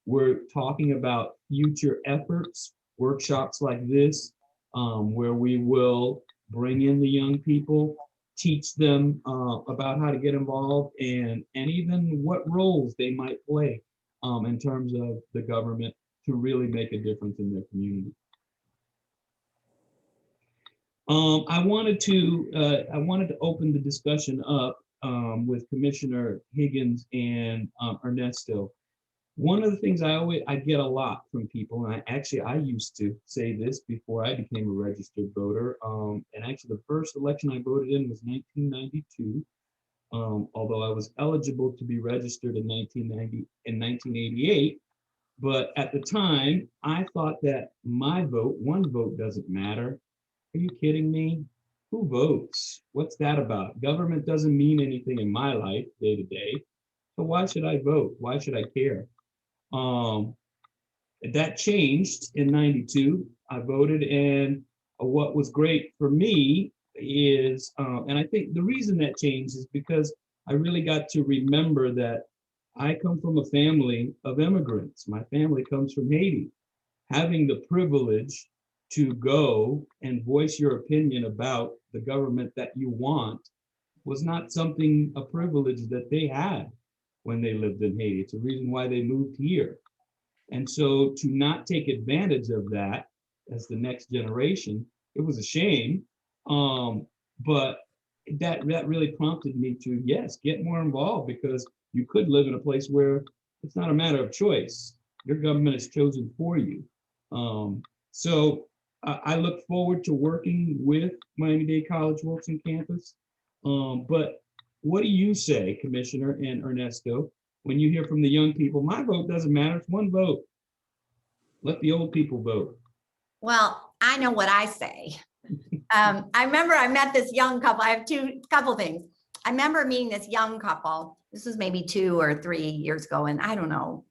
we're talking about future efforts, workshops like this, where we will bring in the young people, teach them about how to get involved and even what roles they might play in terms of the government to really make a difference in their community. I wanted to open the discussion up with Commissioner Higgins and Ernesto. One of the things I get a lot from people, and I used to say this before I became a registered voter, and actually the first election I voted in was 1992, although I was eligible to be registered in 1988. But at the time, I thought that my vote, one vote doesn't matter. Are you kidding me? Who votes? What's that about? Government doesn't mean anything in my life day to day. So why should I vote? Why should I care? That changed in 92. I voted, and what was great for me is, and I think the reason that changed is because I really got to remember that I come from a family of immigrants. My family comes from Haiti. Having the privilege to go and voice your opinion about the government that you want was not a privilege that they had when they lived in Haiti. It's a reason why they moved here. And so to not take advantage of that as the next generation, it was a shame. But that really prompted me to, yes, get more involved, because you could live in a place where it's not a matter of choice. Your government is chosen for you. So I look forward to working with Miami-Dade College Wolfson campus. But what do you say, Commissioner and Ernesto? when you hear from the young people, my vote doesn't matter, it's one vote. Let the old people vote. Well, I know what I say. I remember I met this young couple. I have couple things. I remember meeting this young couple. This was maybe 2 or 3 years ago. And I don't know,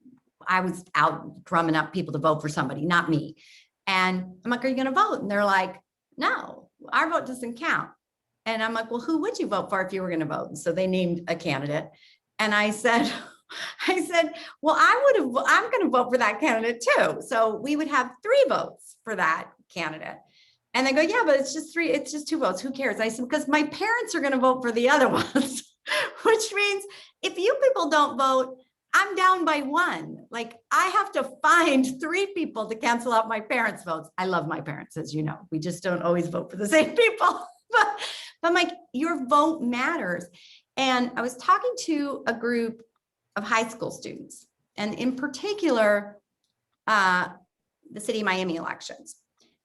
I was out drumming up people to vote for somebody, not me. And I'm like, are you going to vote? And they're like, no, our vote doesn't count. And I'm like, well, who would you vote for if you were going to vote? And so they named a candidate. And I said, well, I'm going to vote for that candidate too. So we would have 3 votes for that candidate. And they go, yeah, but it's just 3, it's just 2 votes. Who cares? I said, because my parents are going to vote for the other ones, which means if you people don't vote, I'm down by 1. Like I have to find 3 people to cancel out my parents' votes. I love my parents, as you know, we just don't always vote for the same people. But I'm like, your vote matters. And I was talking to a group of high school students, and in particular, the city of Miami elections.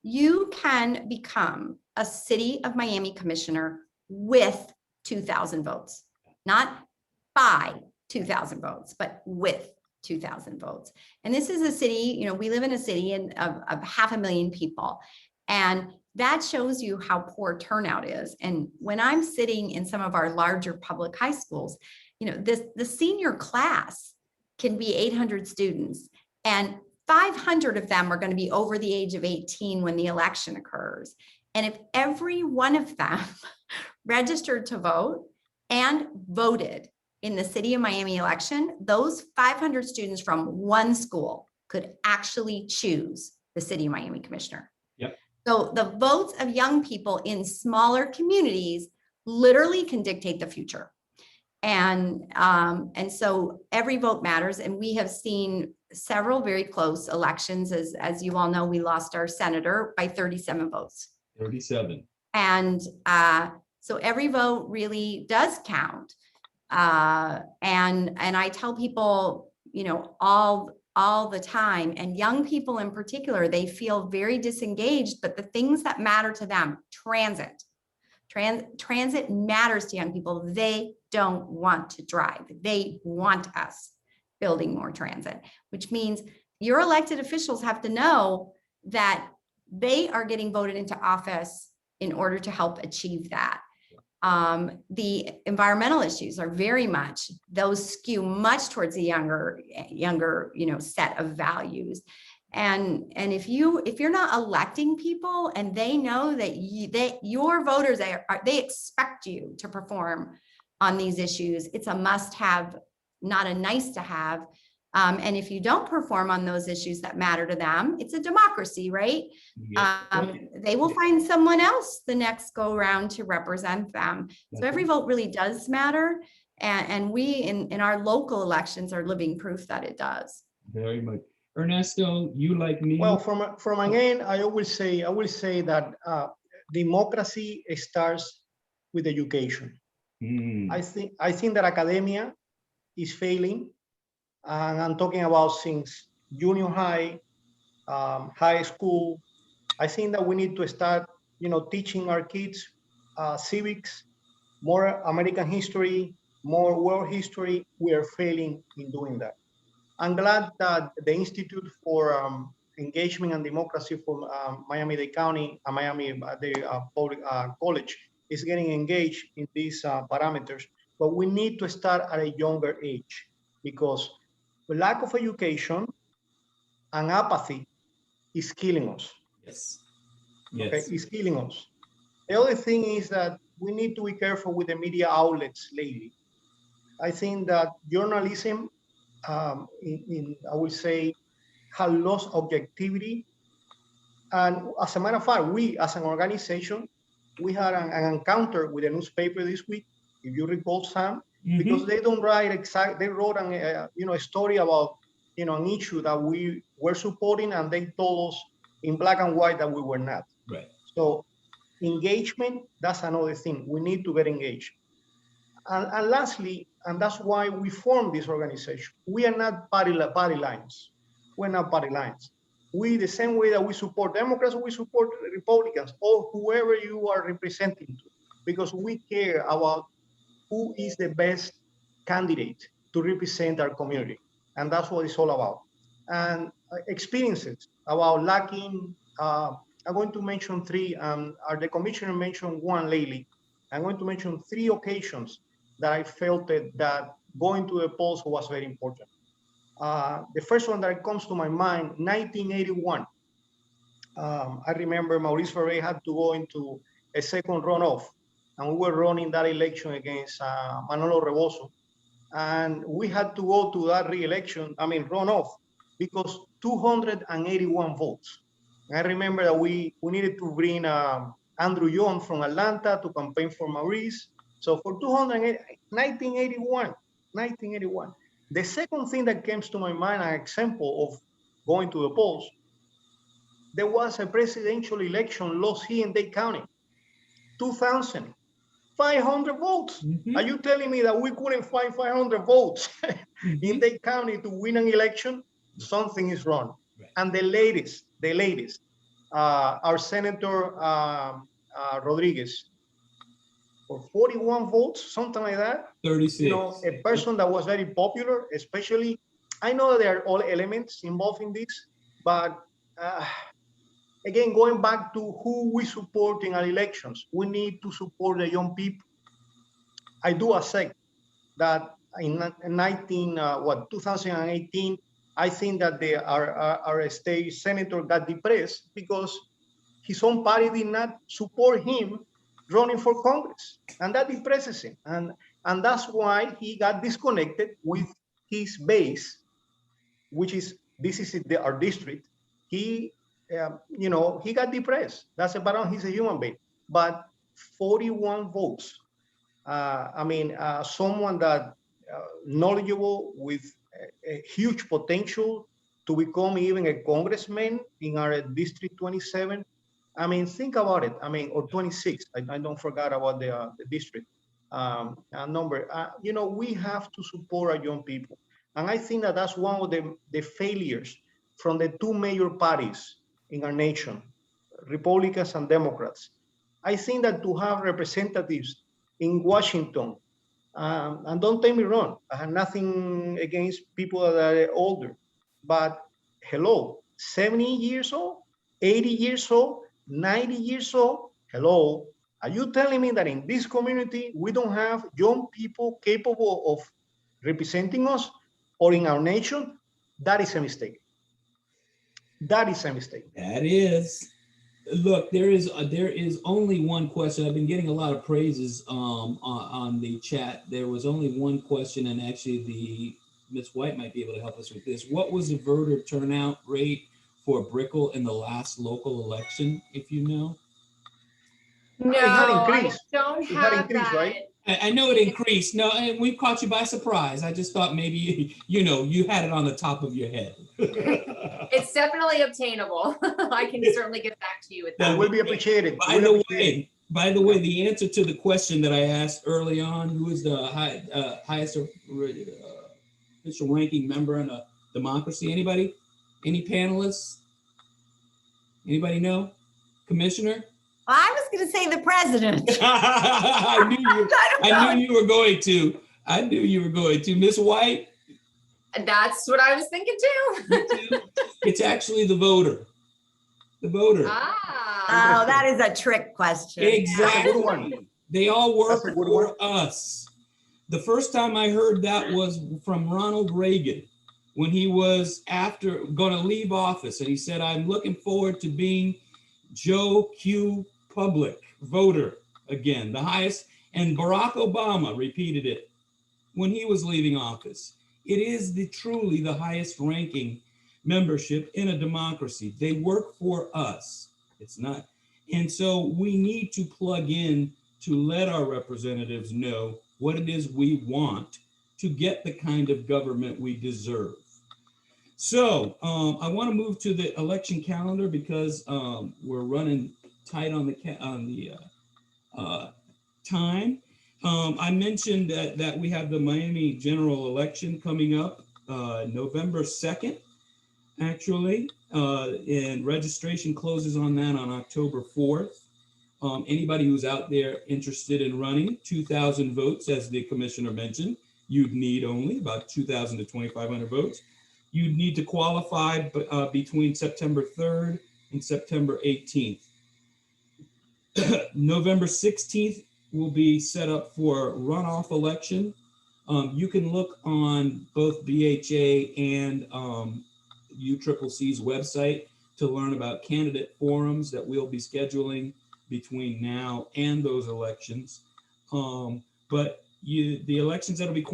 You can become a city of Miami commissioner with 2,000 votes, not by 2,000 votes, but with 2,000 votes. And this is a city, you know, we live in a city of 500,000 people. And that shows you how poor turnout is. And when I'm sitting in some of our larger public high schools, you know, the senior class can be 800 students, and 500 of them are going to be over the age of 18 when the election occurs. And if every one of them registered to vote and voted in the city of Miami election, those 500 students from one school could actually choose the city of Miami commissioner. Yep. So the votes of young people in smaller communities literally can dictate the future. And so every vote matters. And we have seen several very close elections. As you all know, we lost our senator by 37 votes. 37. And so every vote really does count. And I tell people, you know, all the time, and young people in particular, they feel very disengaged, but the things that matter to them, transit matters to young people. They don't want to drive. They want us building more transit, which means your elected officials have to know that they are getting voted into office in order to help achieve that. The environmental issues are very much, those skew much towards the younger, you know, set of values. And if you're not electing people and they know that your voters, they expect you to perform on these issues, it's a must have, not a nice to have. And if you don't perform on those issues that matter to them, it's a democracy, right? Yes. They will find someone else the next go around to represent them. So every vote really does matter. And we in our local elections are living proof that it does. Very much. Ernesto, you like me? Well, from an end, I will say that democracy starts with education. I think that academia is failing, and I'm talking about since junior high, high school. I think that we need to start, you know, teaching our kids civics, more American history, more world history. We are failing in doing that. I'm glad that the Institute for Engagement and Democracy from Miami-Dade County and Miami-Dade Public College is getting engaged in these parameters, but we need to start at a younger age, because the lack of education and apathy is killing us. Yes. Okay, Yes. it's killing us. The other thing is that we need to be careful with the media outlets lately. I think that journalism, I would say, has lost objectivity. And as a matter of fact, we as an organization, we had an encounter with a newspaper this week, if you recall, Sam, because they don't write they wrote a story about, you know, an issue that we were supporting, and they told us in black and white that we were not. Right. So engagement, that's another thing. We need to get engaged. And lastly, and that's why we formed this organization, we are not party lines. We're not party lines. We, the same way that we support Democrats, we support Republicans, or whoever you are representing, because we care about who is the best candidate to represent our community. And that's what it's all about. And experiences about lacking, I'm going to mention three, the commissioner mentioned one lately. I'm going to mention three occasions that I felt that going to the polls was very important. The first one that comes to my mind, 1981. I remember Maurice Ferre had to go into a second runoff, and we were running that election against Manolo Rebozo. And we had to go to that runoff, because 281 votes. And I remember that we needed to bring Andrew Young from Atlanta to campaign for Maurice. So for 1981. The second thing that comes to my mind, an example of going to the polls, there was a presidential election lost here in Dade County, 2,500 votes. Mhm. Are you telling me that we couldn't find 500 votes in Dade County to win an election? Something is wrong. Right. And the latest, our Senator Rodriguez, for 41 votes, something like that. 36. You know, a person that was very popular, especially, I know that there are all elements involved in this, but again, going back to who we support in our elections, we need to support the young people. I do accept that in 2018, I think that our state senator got depressed because his own party did not support him running for Congress, and that depresses him, and that's why he got disconnected with his base, which is our district. He he got depressed. That's about, he's a human being. But 41 votes. Someone that knowledgeable with a huge potential to become even a congressman in our district 27. I mean, think about it. I mean, or 26. I don't forget about the district number. We have to support our young people, and I think that that's one of the failures from the two major parties in our nation, Republicans and Democrats. I think that to have representatives in Washington, and don't take me wrong, I have nothing against people that are older, but hello, 70 years old, 80 years old, 90 years old, hello, are you telling me that in this community we don't have young people capable of representing us or in our nation? That is a mistake. That is a mistake. That is. Look, there is only one question. I've been getting a lot of praises on the chat. There was only one question, and actually Ms. White might be able to help us with this. What was the voter turnout rate for Brickell in the last local election, if you know? No, I don't have that. Right? I know it increased. No, and we caught you by surprise. I just thought maybe, you had it on the top of your head. It's definitely obtainable. I can certainly get back to you with that. That will be appreciated. By the way, the answer to the question that I asked early on, who is the highest official ranking member in a democracy? Anybody? Any panelists? Anybody know? Commissioner? Well, I was going to say the president. I knew you were going to. I knew you were going to. Miss White? That's what I was thinking too. It's actually the voter. The voter. Ah. Oh, that is a trick question. Exactly. They all work for us. The first time I heard that was from Ronald Reagan when he was going to leave office, and he said, "I'm looking forward to being Joe Q. Public voter again, the highest." And Barack Obama repeated it when he was leaving office. It is truly the highest ranking membership in a democracy. They work for us. It's not. And so we need to plug in to let our representatives know what it is we want to get the kind of government we deserve. So I want to move to the election calendar because we're running tight on the time. I mentioned that we have the Miami general election coming up November 2nd, actually, and registration closes on that on October 4th. Anybody who's out there interested in running, 2,000 votes, as the commissioner mentioned, You'd need only about 2,000 to 2,500 votes. You'd need to qualify between September 3rd and September 18th. November 16th will be set up for runoff election. You can look on both BHA and UCCC's website to learn about candidate forums that we'll be scheduling between now and those elections. But the elections that'll be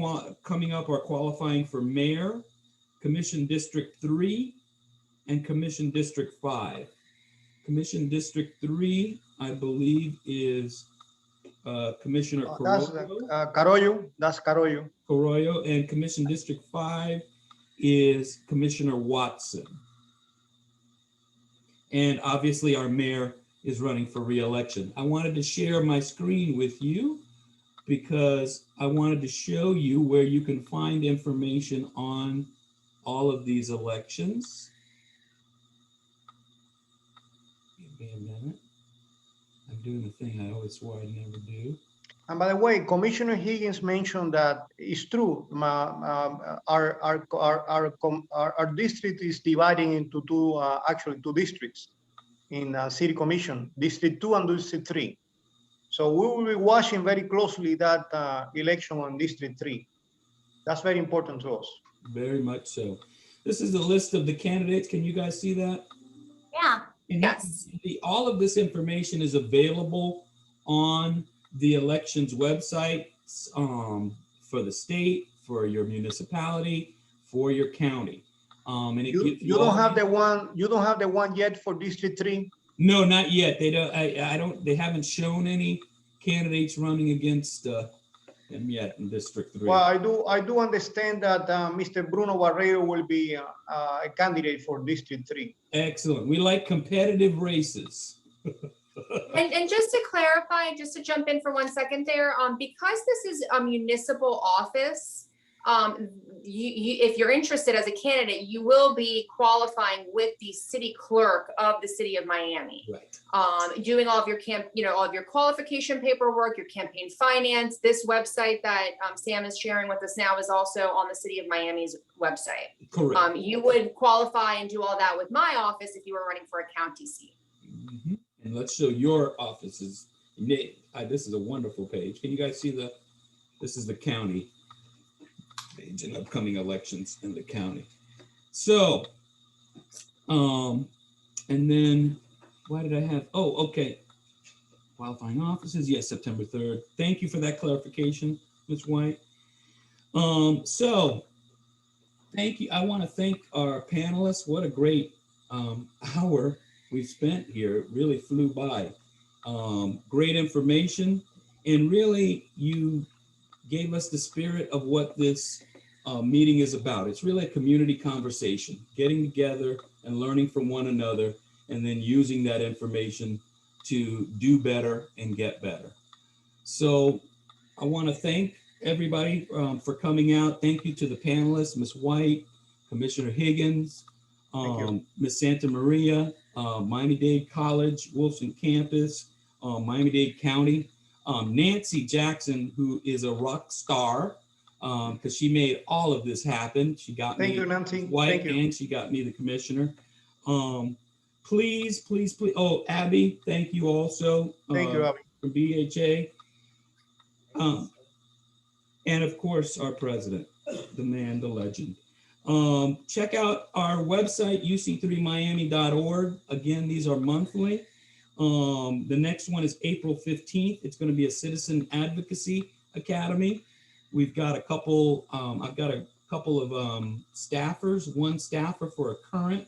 coming up are qualifying for mayor, Commission District 3, and Commission District 5. Commission District 3, I believe, is Commissioner Carollo. That's Carollo. Carollo, and Commission District 5 is Commissioner Watson. And obviously our mayor is running for re-election. I wanted to share my screen with you because I wanted to show you where you can find information on all of these elections. Give me a minute. I'm doing the thing I always swore I'd never do. And by the way, Commissioner Higgins mentioned that it's true. Our district is dividing into two districts in City Commission, District 2 and District 3. So we will be watching very closely that election on District 3. That's very important to us. Very much so. This is the list of the candidates. Can you guys see that? Yeah. And Yes. all of this information is available on the elections website for the state, for your municipality, for your county. And it gives You don't have the one. You don't have the one yet for District 3. No, not yet. They don't. I don't. They haven't shown any candidates running against them yet in District 3. Well, I do understand that Mr. Bruno Barreiro will be a candidate for District 3. Excellent. We like competitive races. And just to clarify, just to jump in for 1 second there, because this is a municipal office, if you're interested as a candidate, you will be qualifying with the city clerk of the city of Miami. Right. Doing all of your all of your qualification paperwork, your campaign finance. This website that Sam is sharing with us now is also on the city of Miami's website. Correct. You would qualify and do all that with my office if you were running for a county seat. Mm-hmm. And let's show your offices. This is a wonderful page. Can you guys see this is the county page and upcoming elections in the county. So, and then why did I have, okay. Qualifying offices, yes, September 3rd. Thank you for that clarification, Ms. White. So thank you. I want to thank our panelists. What a great hour we've spent here. It really flew by. Great information, and really you gave us the spirit of what this meeting is about. It's really a community conversation, getting together and learning from one another, and then using that information to do better and get better. So I want to thank everybody for coming out. Thank you to the panelists, Ms. White, Commissioner Higgins, Ms. Santa Maria, Miami-Dade College, Wilson Campus, Miami-Dade County, Nancy Jackson, who is a rock star because she made all of this happen. She got Thank me you, Nancy. White, Thank you. and she got me the commissioner. Please. Oh, Abby, thank you also. Thank you, Abby. From BHA. And of course, our president, the man, the legend. Check out our website, uc3miami.org. Again, these are monthly. The next one is April 15th. It's going to be a Citizen Advocacy Academy. We've got a couple, I've got a couple of staffers, one staffer for a current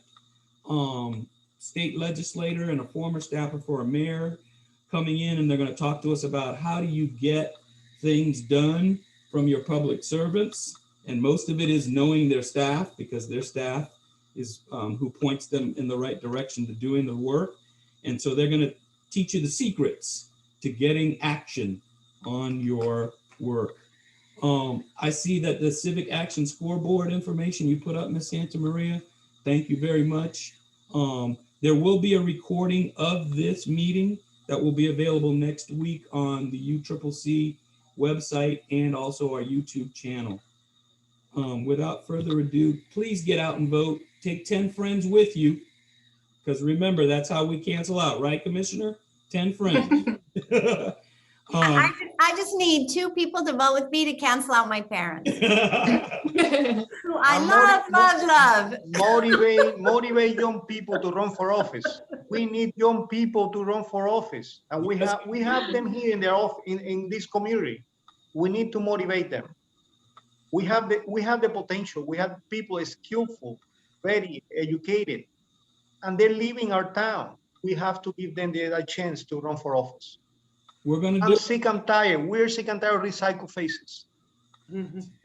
state legislator and a former staffer for a mayor coming in, and they're going to talk to us about how do you get things done from your public servants. And most of it is knowing their staff, because their staff is who points them in the right direction to doing the work. And so they're going to teach you the secrets to getting action on your work. I see that the Civic Action Scoreboard information you put up, Ms. Santa Maria, thank you very much. There will be a recording of this meeting that will be available next week on the UCCC website and also our YouTube channel. Without further ado, please get out and vote. Take 10 friends with you, because remember, that's how we cancel out, right, Commissioner? 10 friends. I just need 2 people to vote with me to cancel out my parents. Who I love. Motivate young people to run for office. We need young people to run for office, and we have them here in their in this community. We need to motivate them. We have the potential. We have people skillful, ready, educated, and they're leaving our town. We have to give them the chance to run for office. We're going to do. I'm sick and tired. We're sick and tired of recycle faces.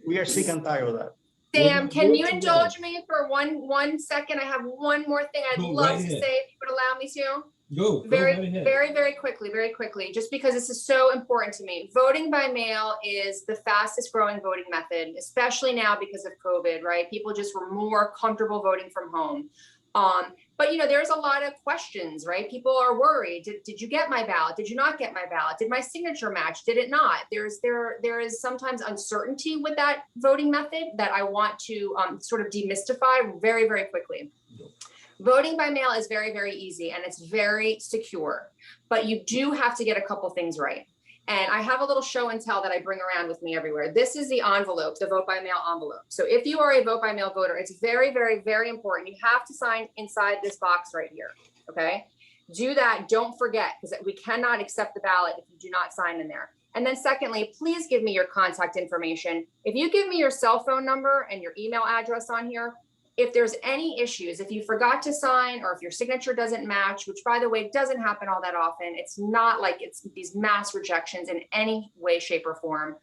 We are sick and tired of that. Sam, can you indulge me for one second? I have one more thing I'd love to say, if you would allow me to. Go Very, right ahead. very quickly, just because this is so important to me. Voting by mail is the fastest growing voting method, especially now because of COVID, right? People just were more comfortable voting from home. But there's a lot of questions, right? People are worried. Did you get my ballot? Did you not get my ballot? Did my signature match? Did it not? There is sometimes uncertainty with that voting method that I want to sort of demystify very, very quickly. Voting by mail is very, very easy and it's very secure, but you do have to get a couple things right. And I have a little show and tell that I bring around with me everywhere. This is the envelope, the vote by mail envelope. So if you are a vote by mail voter, it's very, very, very important. You have to sign inside this box right here, okay? Do that, don't forget, because we cannot accept the ballot if you do not sign in there. And then secondly, please give me your contact information. If you give me your cell phone number and your email address on here, if there's any issues, if you forgot to sign or if your signature doesn't match, which by the way, doesn't happen all that often, it's not like it's these mass rejections in any way, shape or form,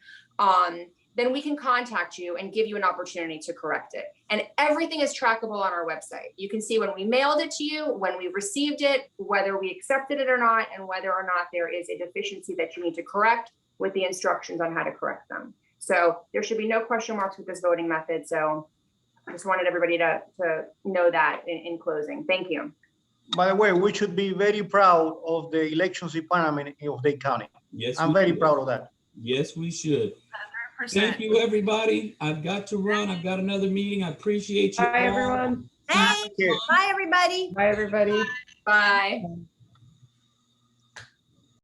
then we can contact you and give you an opportunity to correct it. And everything is trackable on our website. You can see when we mailed it to you, when we received it, whether we accepted it or not, and whether or not there is a deficiency that you need to correct with the instructions on how to correct them. So there should be no question marks with this voting method. So I just wanted everybody to know that in closing. Thank you. By the way, we should be very proud of the elections department of Dade County. Yes, I'm very proud of that. Yes, we should. 100%. Thank you, everybody. I've got to run. I've got another meeting. I appreciate you. Bye, all. everyone. Thanks. Bye, everybody. Bye, everybody. Bye.